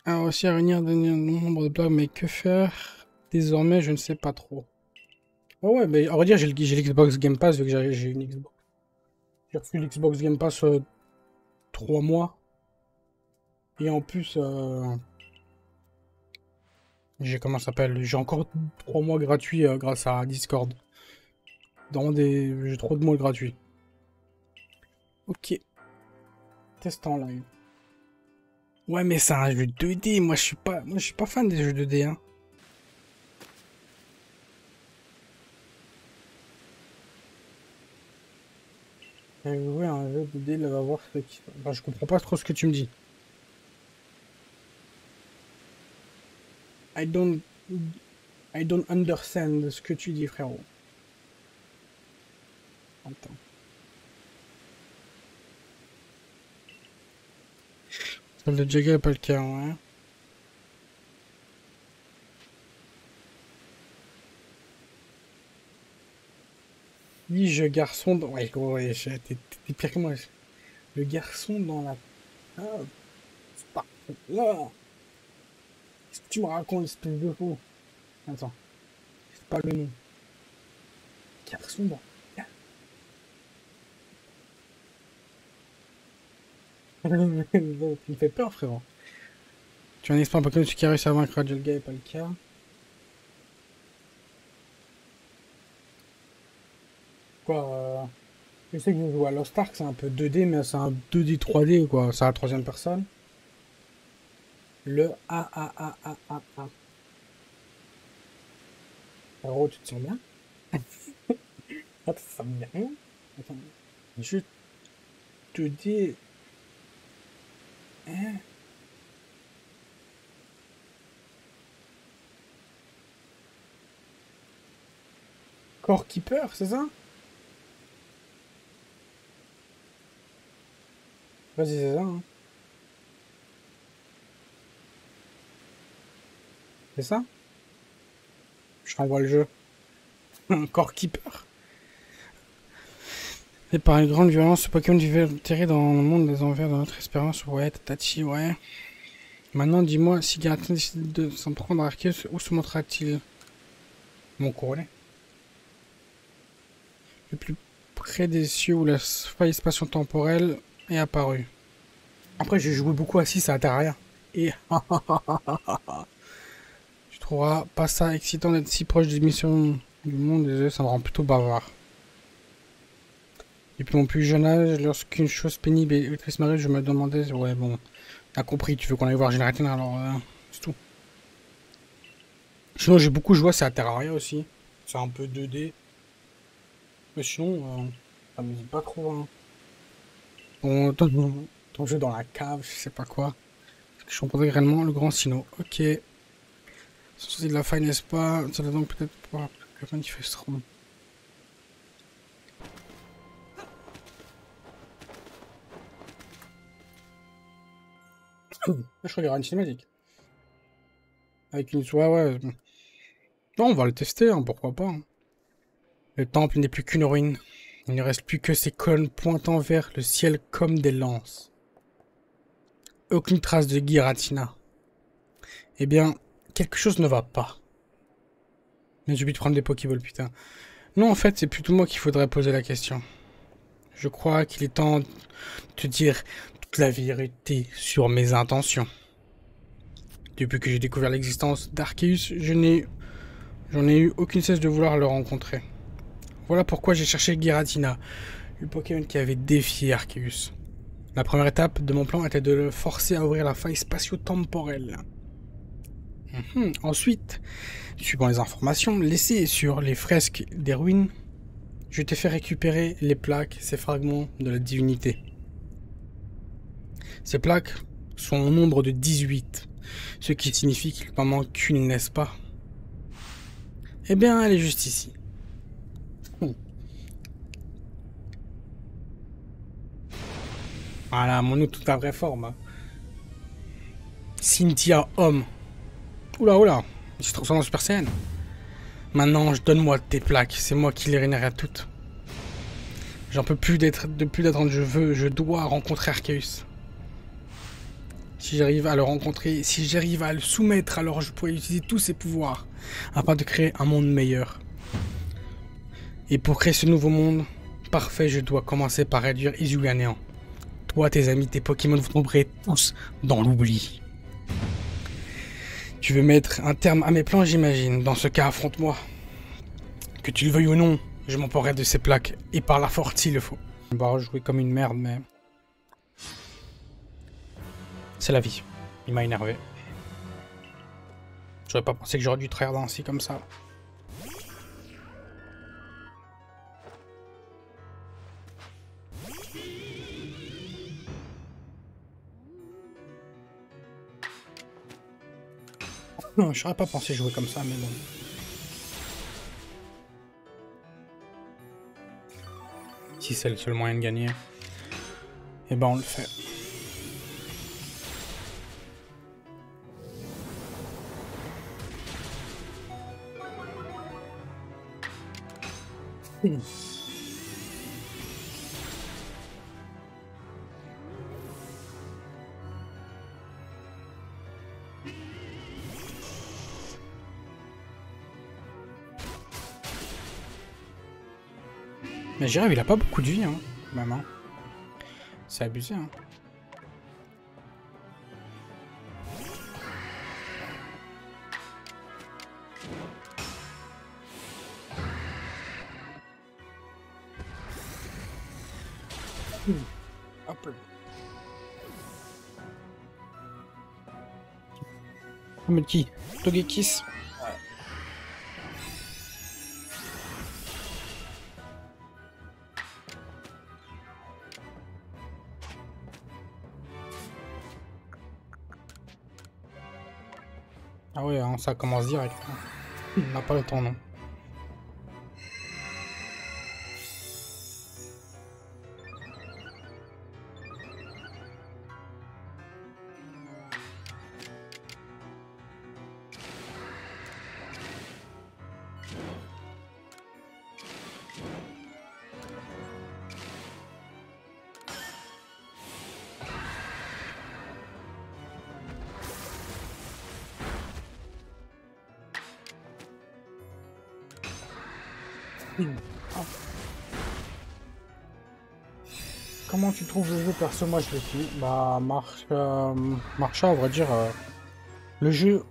Ah, aussi à réunir de nombre de blagues, mais que faire? Désormais, je ne sais pas trop. Oh ouais, mais à vrai dire, j'ai l'Xbox Game Pass vu que j'ai une Xbox. J'ai reçu l'Xbox Game Pass 3 mois. Et en plus, j'ai comment ça s'appelle? J'ai encore 3 mois gratuits grâce à Discord. J'ai trop de mois gratuits. Ok. Test en live. Ouais, mais c'est un jeu 2D. Moi, je suis pas fan des jeux 2D, hein. J'ai joué à un jeu 2D, là, va voir ce qui. Enfin, je comprends pas trop ce que tu me dis. I don't, I don't understand ce que tu dis, frérot. Attends. Celle de Jagger est pas le cas, ouais. Dis-je garçon dans. Ouais, gros, ouais, t'es pire que moi. Le garçon dans la. Ah, c'est pas. Là. Qu'est-ce que tu me racontes, espèce de fou? Attends. C'est pas le nom. Garçon dans. Il me fait peur, frérot. Tu as un espoir Pokémon qui a réussi à vaincre Radulga et pas le cas. Quoi je sais que je joue à Lost Ark, c'est un peu 2D, mais c'est un 2D 3D, quoi. C'est à la troisième personne. Le A. Frérot, tu te sens bien? Attends, ça me dit rien. Attends. Je te dis. Hein? Core Keeper, c'est ça? Vas-y, c'est ça, hein. C'est ça? Je renvoie le jeu. Core Keeper. Et par une grande violence, ce Pokémon vivait enterré dans le monde des envers de notre espérance. Ouais, Tatachi, ouais. Maintenant, dis-moi, si Garatin décide de s'en prendre à Arceus, où se montrera-t-il? Mon couronné. Le plus près des cieux où la faille spatio-temporelle est apparue. Après, j'ai joué beaucoup à 6 à Terraria. Et tu trouveras pas ça excitant d'être si proche des missions du monde. Désolé, ça me rend plutôt bavard. Depuis mon plus jeune âge, lorsqu'une chose pénible et triste m'arrive, je me demandais, ouais bon, t'as compris, tu veux qu'on aille voir Générateur, alors c'est tout. Sinon, j'ai beaucoup joué, c'est à Terraria aussi. C'est un peu 2D. Mais sinon, ça me dit pas trop, hein. Bon, ton jeu dans la cave, je sais pas quoi. Je comprendrais réellement le grand sino. Ok. C'est de la faille, n'est-ce pas? Ça doit donc peut-être pouvoir le manifesteront. Je crois qu'il y aura une cinématique. Avec une. Ouais. Non, on va le tester, hein, pourquoi pas. Hein. Le temple n'est plus qu'une ruine. Il ne reste plus que ses colonnes pointant vers le ciel comme des lances. Aucune trace de Giratina. Eh bien, quelque chose ne va pas. Mais j'ai oublié de prendre des Pokéballs, putain. Non, en fait, c'est plutôt moi qu'il faudrait poser la question. Je crois qu'il est temps de te dire toute la vérité sur mes intentions. Depuis que j'ai découvert l'existence d'Arceus, j'en ai eu aucune cesse de vouloir le rencontrer. Voilà pourquoi j'ai cherché Giratina, le Pokémon qui avait défié Arceus. La première étape de mon plan était de le forcer à ouvrir la faille spatio-temporelle. Ensuite, suivant les informations laissées sur les fresques des ruines, je t'ai fait récupérer les plaques, ces fragments de la divinité. Ces plaques sont au nombre de 18, ce qui signifie qu'il n'en manque qu'une, n'est-ce pas? Eh bien, elle est juste ici. Voilà, mon nom toute la vraie forme. Cynthia Homme. Oula, oula, il se transforme en Super Saiyan. Maintenant, donne-moi tes plaques, c'est moi qui les rénérerai toutes. J'en peux plus d'attendre, je dois rencontrer Arceus. Si j'arrive à le rencontrer, si j'arrive à le soumettre, alors je pourrai utiliser tous ses pouvoirs afin de créer un monde meilleur. Et pour créer ce nouveau monde parfait, je dois commencer par réduire Izu à néant. Toi, tes amis, tes Pokémon, vous tomberez tous dans l'oubli. Tu veux mettre un terme à mes plans, j'imagine. Dans ce cas, affronte-moi. Que tu le veuilles ou non, je m'emparerai de ces plaques, et par la force s'il le faut. On va rejouer comme une merde, mais... c'est la vie. Il m'a énervé. J'aurais pas pensé que j'aurais dû trahir ainsi comme ça. Non, j'aurais pas pensé jouer comme ça, mais bon. Si c'est le seul moyen de gagner, eh ben on le fait. Mais Jiraiya, il a pas beaucoup de vie, hein, même. Hein. C'est abusé, hein. Hop là. Mais qui? Togekiss. Ah ouais, hein, ça commence direct. Hein. On n'a pas le temps, non. Comment tu trouves le jeu perso? Moi je l'ai fini. Bah Marcha, à vrai dire, le jeu,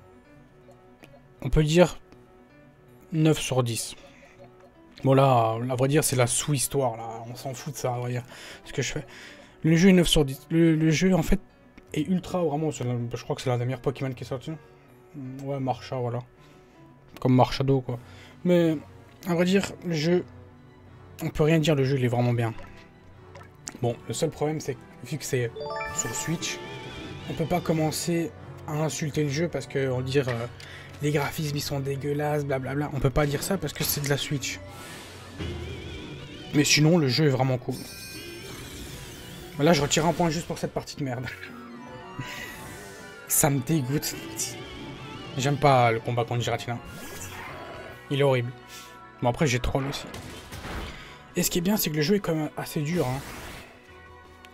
on peut dire 9 sur 10. Bon là, à vrai dire, c'est la sous-histoire, là. On s'en fout de ça, à vrai dire, ce que je fais. Le jeu est 9 sur 10. Le jeu, en fait, est ultra, vraiment, je crois que c'est l'un des meilleurs Pokémon qui est sorti. Ouais, Marcha, voilà. Comme Marchado, quoi. Mais, à vrai dire, le jeu, on peut rien dire, le jeu, il est vraiment bien. Bon, le seul problème, c'est que, vu que c'est sur Switch, on peut pas commencer à insulter le jeu parce que on dire les graphismes ils sont dégueulasses, blablabla. On peut pas dire ça parce que c'est de la Switch. Mais sinon, le jeu est vraiment cool. Là, je retire un point juste pour cette partie de merde. Ça me dégoûte. J'aime pas le combat contre Giratina. Il est horrible. Bon, après, j'ai troll aussi. Et ce qui est bien, c'est que le jeu est quand même assez dur. Hein.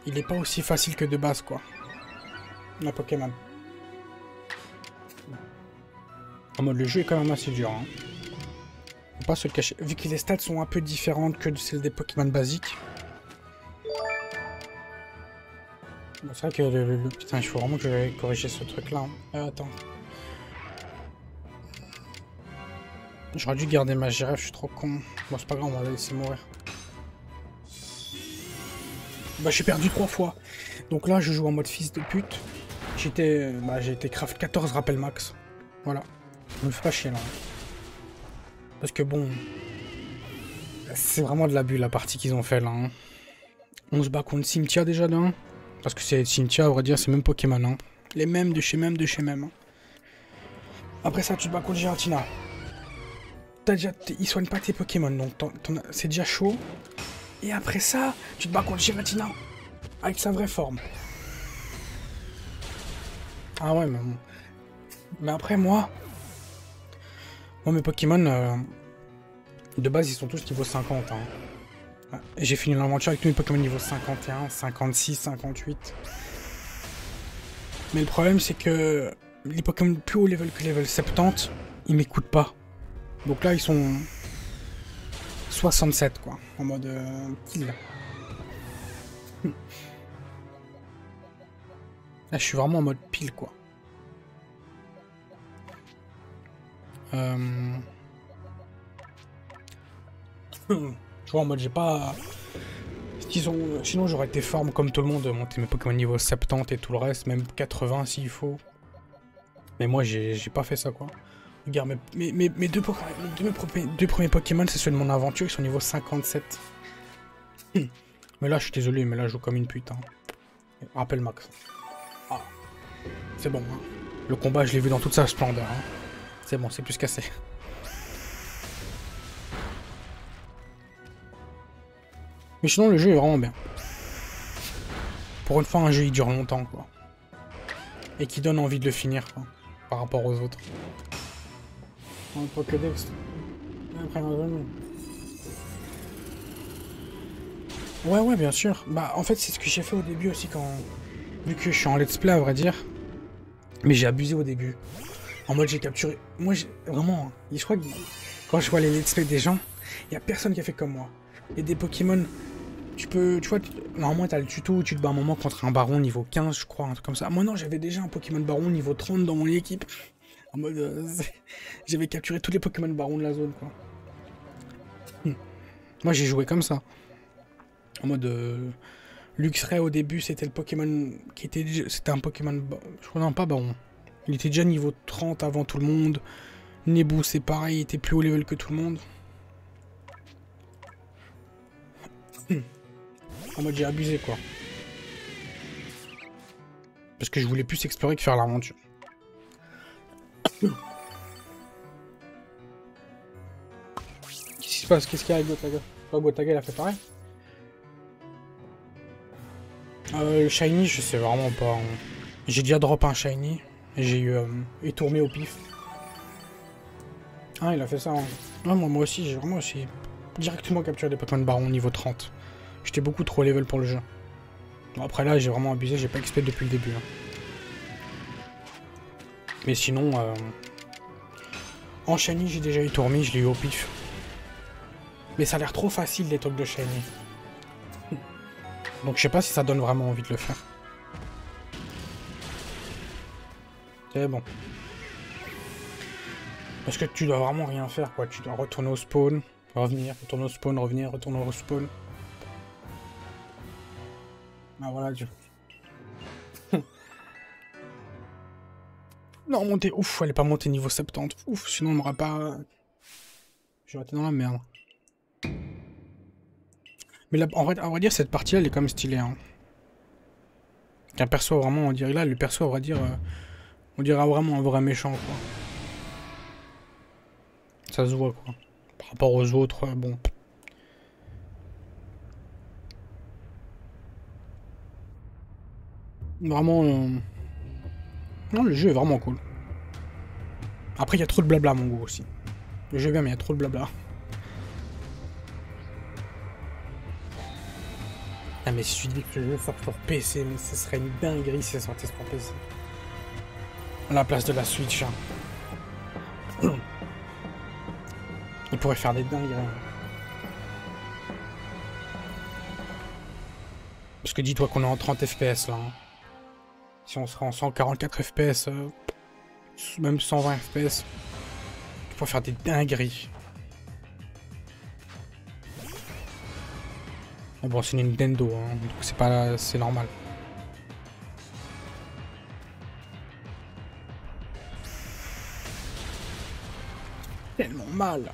Il est pas aussi facile que de base, quoi. La Pokémon. En mode, le jeu est quand même assez dur. Hein. Faut pas se le cacher. Vu que les stats sont un peu différentes que celles des Pokémon basiques. Bon, c'est vrai que putain, il faut vraiment que j'aille corriger ce truc-là. Hein. Attends. J'aurais dû garder ma girafe, je suis trop con. Bon, c'est pas grave, on va la laisser mourir. Bah, j'ai perdu 3 fois. Donc là, je joue en mode fils de pute. J'ai été craft 14 rappel max. Voilà. Je me fais pas chier là. Parce que bon... C'est vraiment de l'abus la partie qu'ils ont fait là. Hein. On se bat contre Cynthia déjà d'un. Parce que c'est Cynthia, à vrai dire, c'est même Pokémon. Hein. Les mêmes de chez même de chez même. Hein. Après ça, tu te bats contre Giratina. Ils soignent pas tes Pokémon, donc c'est déjà chaud. Et après ça, tu te bats contre Giratina. Avec sa vraie forme. Ah ouais, mais bon. Mais après, moi, mes Pokémon, de base, ils sont tous niveau 50. Hein. J'ai fini l'aventure avec tous mes Pokémon niveau 51, 56, 58. Mais le problème, c'est que les Pokémon plus haut level que level 70, ils m'écoutent pas. Donc là, ils sont 67, quoi, en mode kill. Là, je suis vraiment en mode pile, quoi. Je vois, en mode, j'ai pas... Sinon, j'aurais été forme comme tout le monde, monter mes Pokémon niveau 70 et tout le reste, même 80 s'il faut. Mais moi, j'ai pas fait ça, quoi. Regarde, mes deux premiers Pokémon, c'est ceux de mon aventure, ils sont niveau 57. Mais là, je suis désolé, mais là, je joue comme une pute. Hein. Rappel max. Ah. C'est bon. Hein. Le combat, je l'ai vu dans toute sa splendeur. Hein. C'est bon, c'est plus cassé. Mais sinon, le jeu est vraiment bien. Pour une fois, un jeu, il dure longtemps, quoi. Et qui donne envie de le finir, quoi. Par rapport aux autres. En Pokédex. Ouais, bien sûr. Bah, en fait, c'est ce que j'ai fait au début aussi quand... Vu que je suis en let's play, à vrai dire. Mais j'ai abusé au début. En mode, j'ai capturé... Moi, vraiment... Je crois que... Quand je vois les let's play des gens, il y a personne qui a fait comme moi. Et des Pokémon... Tu vois, normalement, t'as le tuto où tu te bats un moment contre un baron niveau 15, je crois, un truc comme ça. Moi, non, j'avais déjà un Pokémon baron niveau 30 dans mon équipe. En mode... J'avais capturé tous les Pokémon barons de la zone, quoi. Moi, j'ai joué comme ça. En mode... Luxray, au début, c'était le Pokémon qui était... C'était un Pokémon... Je crois, non, pas baron. Il était déjà niveau 30 avant tout le monde. Nebou, c'est pareil, il était plus haut level que tout le monde. En mode, j'ai abusé, quoi. Parce que je voulais plus explorer que faire l'aventure. Qu'est-ce qui se passe? Qu'est-ce qu'il y a avec Gotaga? Gotaga, il a fait pareil? Le shiny, je sais vraiment pas. Hein. J'ai déjà drop un shiny. J'ai eu étourmé au pif. Ah, il a fait ça. Hein. Ouais, moi aussi, j'ai vraiment aussi directement capturé des Pokémon Baron niveau 30. J'étais beaucoup trop level pour le jeu. Bon, après là, j'ai vraiment abusé, j'ai pas XP depuis le début. Hein. Mais sinon, en shiny, j'ai déjà étourmé, je l'ai eu au pif. Mais ça a l'air trop facile les trucs de shiny. Donc je sais pas si ça donne vraiment envie de le faire. C'est bon. Parce que tu dois vraiment rien faire, quoi. Tu dois retourner au spawn, revenir, retourner au spawn, revenir, retourner au spawn. Ah voilà, Dieu. Non, monter. Ouf, elle est pas montée niveau 70. Ouf, sinon on m'aurait pas... J'aurais été dans la merde. Mais là, en vrai dire, cette partie-là, elle est quand même stylée. Hein. Qu'un perso, vraiment, on dirait là, le perso, on va dire... on dirait vraiment un vrai méchant, quoi. Ça se voit, quoi. Par rapport aux autres, bon... Vraiment... Non, le jeu est vraiment cool. Après, il y a trop de blabla, mon goût, aussi. Le jeu est bien, mais il y a trop de blabla. Ah, mais si tu dis que le jeu sort sur PC, mais ce serait une dinguerie si ça sortait sur PC. À la place de la Switch. Hein. Il pourrait faire des dingueries. Parce que dis-toi qu'on est en 30 FPS, là. Hein. Si on serait en 144 FPS, même 120 FPS, pour faire des dingueries. Mais bon, c'est Nintendo, hein, donc c'est pas... c'est normal. Tellement mal.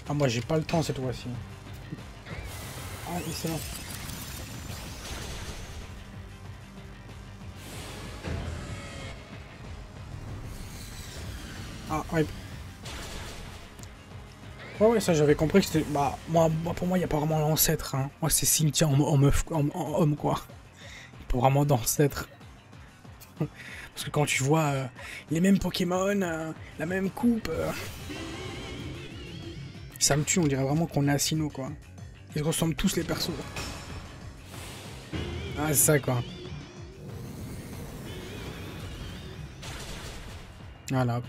Ah, moi j'ai pas le temps cette fois-ci. Ah, c'est bon. Ah, ouais. Ouais, ça j'avais compris que c'était... Bah, pour moi, il n'y a pas vraiment l'ancêtre. Hein. Moi, c'est Cynthia en meuf, en homme, quoi. Pas vraiment d'ancêtre. Parce que quand tu vois les mêmes Pokémon, la même coupe... ça me tue, on dirait vraiment qu'on est à Sinnoh, quoi. Ils ressemblent tous les persos. Ah, c'est ça, quoi. Voilà.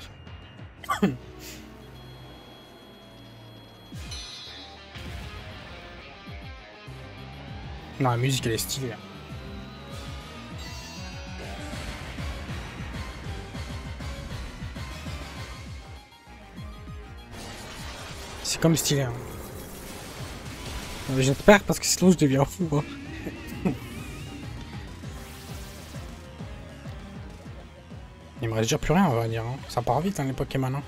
Non, la musique, elle est stylée. C'est comme stylé. Hein. J'espère, parce que sinon je deviens fou. Hein. Il me reste déjà plus rien, on va dire. Hein. Ça part vite, hein, les Pokémon. Hein.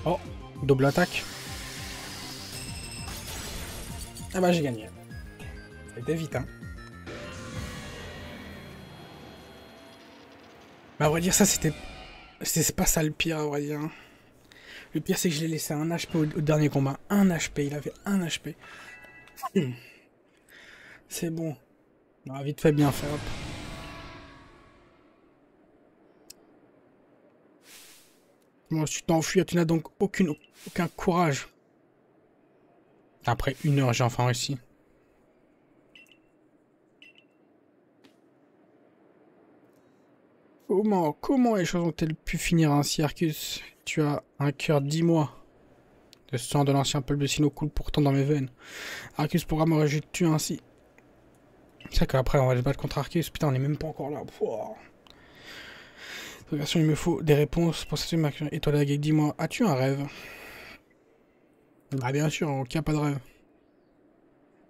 Oh, double attaque. Ah bah j'ai gagné. Ça a été vite, hein. Bah à vrai dire, ça c'était... C'est pas ça le pire, à vrai dire. Le pire, c'est que je l'ai laissé un HP au dernier combat. Un HP, il avait un HP. C'est bon. Ah, vite fait, bien fait, hop. Bon, si tu t'enfuis, tu n'as donc aucun courage. Après 1 heure, j'ai enfin réussi. Comment les choses ont-elles pu finir ainsi, Arcus? Tu as un cœur, dis-moi. Le sang de l'ancien peuple de Sinnoh coule pourtant dans mes veines. Arcus, pourra me tuer ainsi? C'est vrai qu'après, on va se battre contre Arcus. Putain, on est même pas encore là. Pouah. Il me faut des réponses pour cette action. Et toi, la gueule, dis-moi, as-tu un rêve? Bah bien sûr, ok, pas de rêve.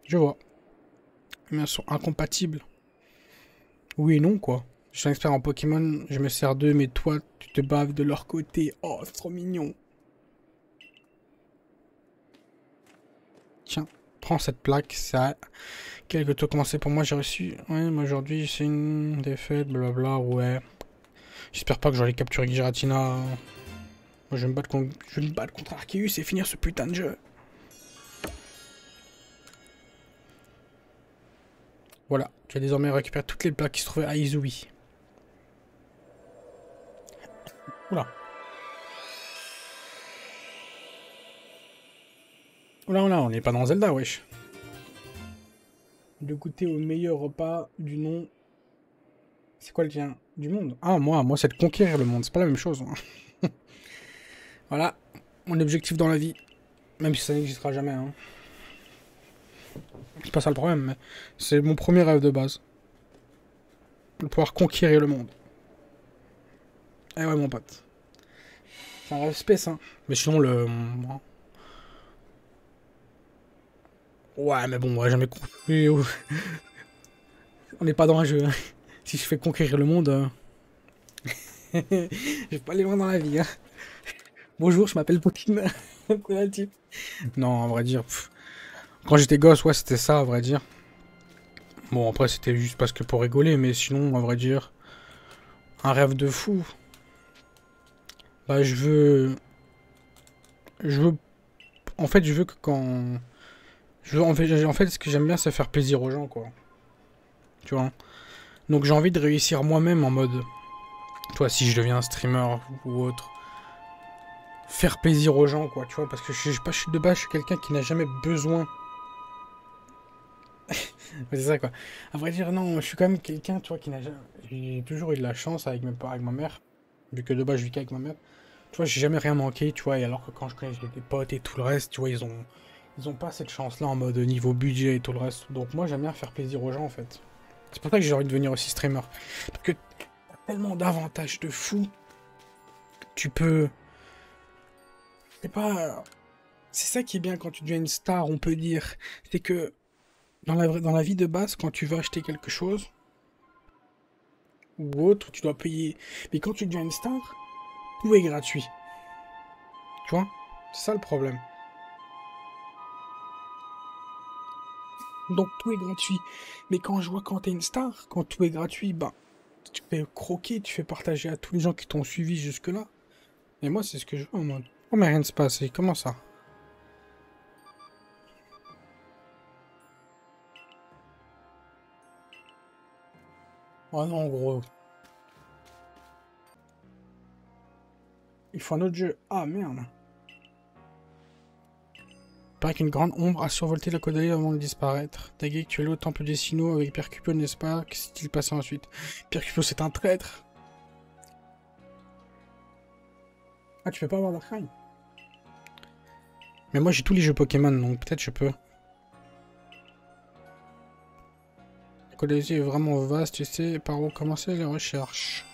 Je vois. Mais elles sont incompatibles. Oui et non, quoi. Je suis un expert en Pokémon, je me sers d'eux, mais toi, tu te baves de leur côté. Oh, c'est trop mignon. Tiens, prends cette plaque, ça... Quelques tours commencé pour moi, j'ai reçu... Ouais, mais aujourd'hui, c'est une défaite, blablabla, ouais. J'espère pas que j'aurai capturé Giratina. Moi, je vais me battre contre Arceus et finir ce putain de jeu. Voilà, tu as désormais récupéré toutes les plaques qui se trouvaient à Izui. Oula. Oula, on n'est pas dans Zelda, wesh. De goûter au meilleur repas du nom... C'est quoi le tien? Du monde? Ah, moi c'est de conquérir le monde, c'est pas la même chose. Hein. Voilà, mon objectif dans la vie. Même si ça n'existera jamais. Hein. C'est pas ça le problème, mais c'est mon premier rêve de base. De pouvoir conquérir le monde. Eh ouais, mon pote. C'est un rêve space, hein. Mais sinon, le... Ouais, mais bon, on va jamais compris. On n'est pas dans un jeu. Hein. Si je fais conquérir le monde... je vais pas aller loin dans la vie. Hein. Bonjour, je m'appelle Poutine. Non, en vrai dire... Quand j'étais gosse, ouais, c'était ça, à vrai dire. Bon, après, c'était juste parce que pour rigoler, mais sinon, à vrai dire... Un rêve de fou. Bah, je veux... En fait, je veux que quand... En fait, ce que j'aime bien, c'est faire plaisir aux gens, quoi. Tu vois. Donc, j'ai envie de réussir moi-même en mode... Tu vois, si je deviens un streamer ou autre... Faire plaisir aux gens, quoi, tu vois. Parce que de base, je suis quelqu'un qui n'a jamais besoin... c'est ça, quoi. À vrai dire, non, je suis quand même quelqu'un, tu vois, qui n'a jamais... J'ai toujours eu de la chance avec ma mère. Vu que de base, je vis qu'avec ma mère. Tu vois, j'ai jamais rien manqué, tu vois. Et alors que quand je connais des potes et tout le reste, tu vois, ils ont Ils ont pas cette chance-là en mode niveau budget et tout le reste. Donc moi, j'aime bien faire plaisir aux gens, en fait. C'est pour ça que j'ai envie de devenir aussi streamer. Parce que t'as tellement d'avantages de fou. Tu peux... C'est pas... C'est ça qui est bien quand tu deviens une star, on peut dire. C'est que dans la vie de base, quand tu veux acheter quelque chose, ou autre, tu dois payer. Mais quand tu deviens une star, tout est gratuit. Tu vois? C'est ça le problème. Donc tout est gratuit. Mais quand je vois quand t'es une star, quand tout est gratuit, bah, tu fais croquer, tu fais partager à tous les gens qui t'ont suivi jusque-là. Et moi, c'est ce que je veux en mode. Oh, mais rien ne se passe. Et comment ça? Oh non, gros. Il faut un autre jeu. Ah merde. Il paraît qu'une grande ombre a survolté la Caudalie avant de disparaître. Tagué que tu es allé au temple des Sinnoh avec Percupo, n'est-ce pas? Que s'est-il passé ensuite? Percupo, c'est un traître. Ah, tu peux pas avoir d'Arkrai? Mais moi, j'ai tous les jeux Pokémon, donc peut-être je peux. La Caudalie est vraiment vaste, tu sais par où commencer les recherches.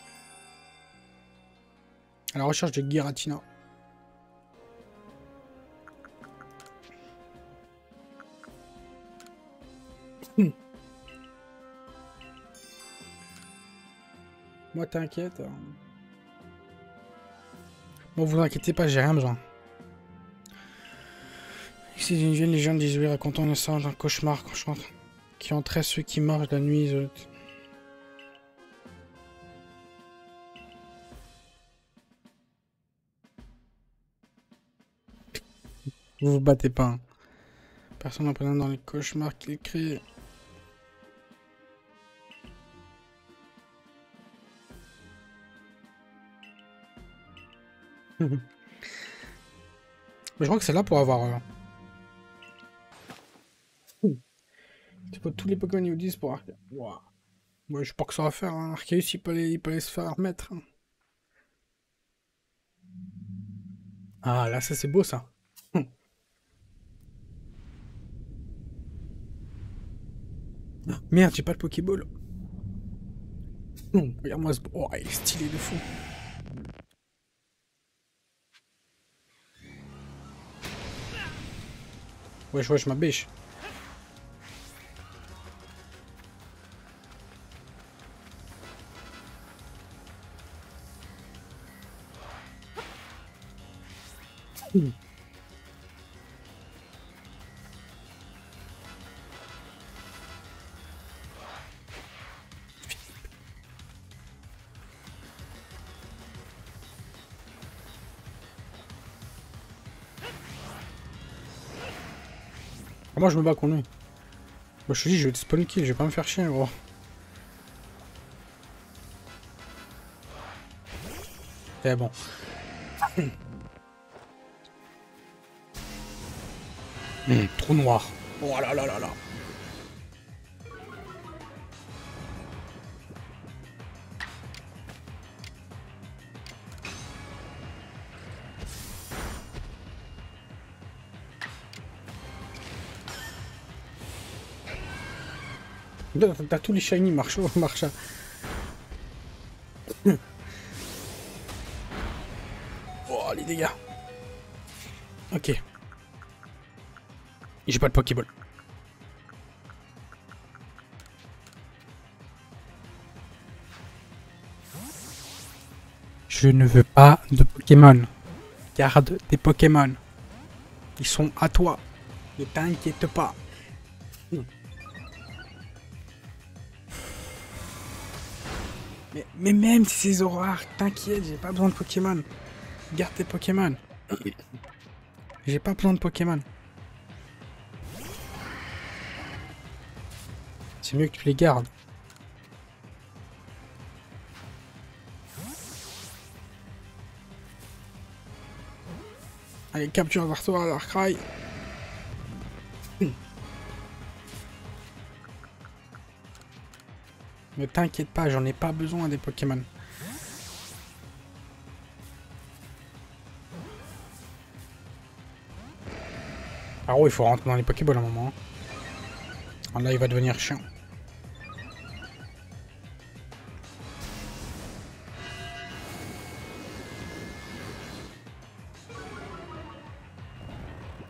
À la recherche de Giratina. Moi, t'inquiète. Bon, vous inquiétez pas, j'ai rien besoin. C'est une vieille légende d'Izui racontant l'histoire d'un cauchemar qui entrait ceux qui marchent la nuit. Vous vous battez pas. Hein. Personne n'en prenant dans les cauchemars qu'il crée. Mais je crois que c'est là pour avoir... Tu peux tous les Pokémon niveau 10 pour Arceus. Wow. Ouais, je sais pas que ça va faire. Hein. Arceus, il peut aller se faire mettre. Hein. Ah, là, ça c'est beau ça. Ah, merde, j'ai pas le Pokéball. Regarde-moi ce... Oh, il est stylé de fou. Wesh, ma bêche. Ah, moi je me bats contre lui. Moi je te dis, je vais te spawn kill, je vais pas me faire chier gros. C'est bon. Trou noir. Oh là là là là. T'as tous les shiny marcha. Oh les dégâts. Ok. J'ai pas de Pokéball. Je ne veux pas de Pokémon. Garde tes Pokémon. Ils sont à toi. Ne t'inquiète pas. Mais même si c'est Zoroark, t'inquiète, j'ai pas besoin de Pokémon. Garde tes Pokémon. J'ai pas besoin de Pokémon. C'est mieux que tu les gardes. Allez, capture Vartoa, Darkrai. Ne t'inquiète pas, j'en ai pas besoin des Pokémon. Ah Frérot, il faut rentrer dans les Pokéballs à un moment. Ah, là, il va devenir chiant.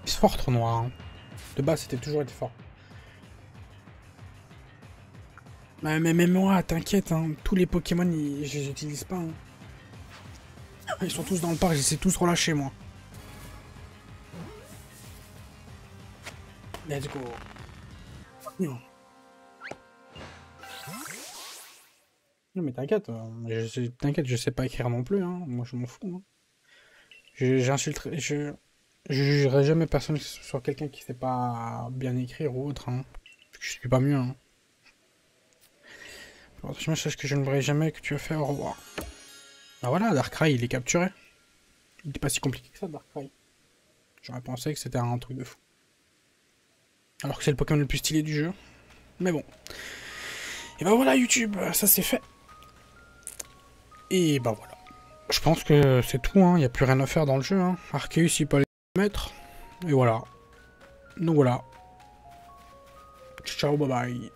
Il est fort, trop noir. Hein. De base, c'était toujours été fort. Mais même moi, t'inquiète, hein, tous les Pokémon, je les utilise pas. Hein. Ils sont tous dans le parc, j'essaie tous relâcher, moi. Let's go. Non, mais t'inquiète, t'inquiète, je sais pas écrire non plus, hein. Moi je m'en fous. Hein. J'insulterai, je jugerai jamais personne sur quelqu'un qui sait pas bien écrire ou autre. Hein. Parce que je suis pas mieux. Hein. Je sache que je ne verrai jamais que tu as fait au revoir. Ah voilà, Darkrai il est capturé. Il était pas si compliqué que ça, Darkrai. J'aurais pensé que c'était un truc de fou. Alors que c'est le Pokémon le plus stylé du jeu. Mais bon. Et bah voilà YouTube, ça c'est fait. Et bah voilà. Je pense que c'est tout, hein. Il n'y a plus rien à faire dans le jeu. Hein. Arceus il peut aller mettre. Et voilà. Donc voilà. Ciao, bye bye.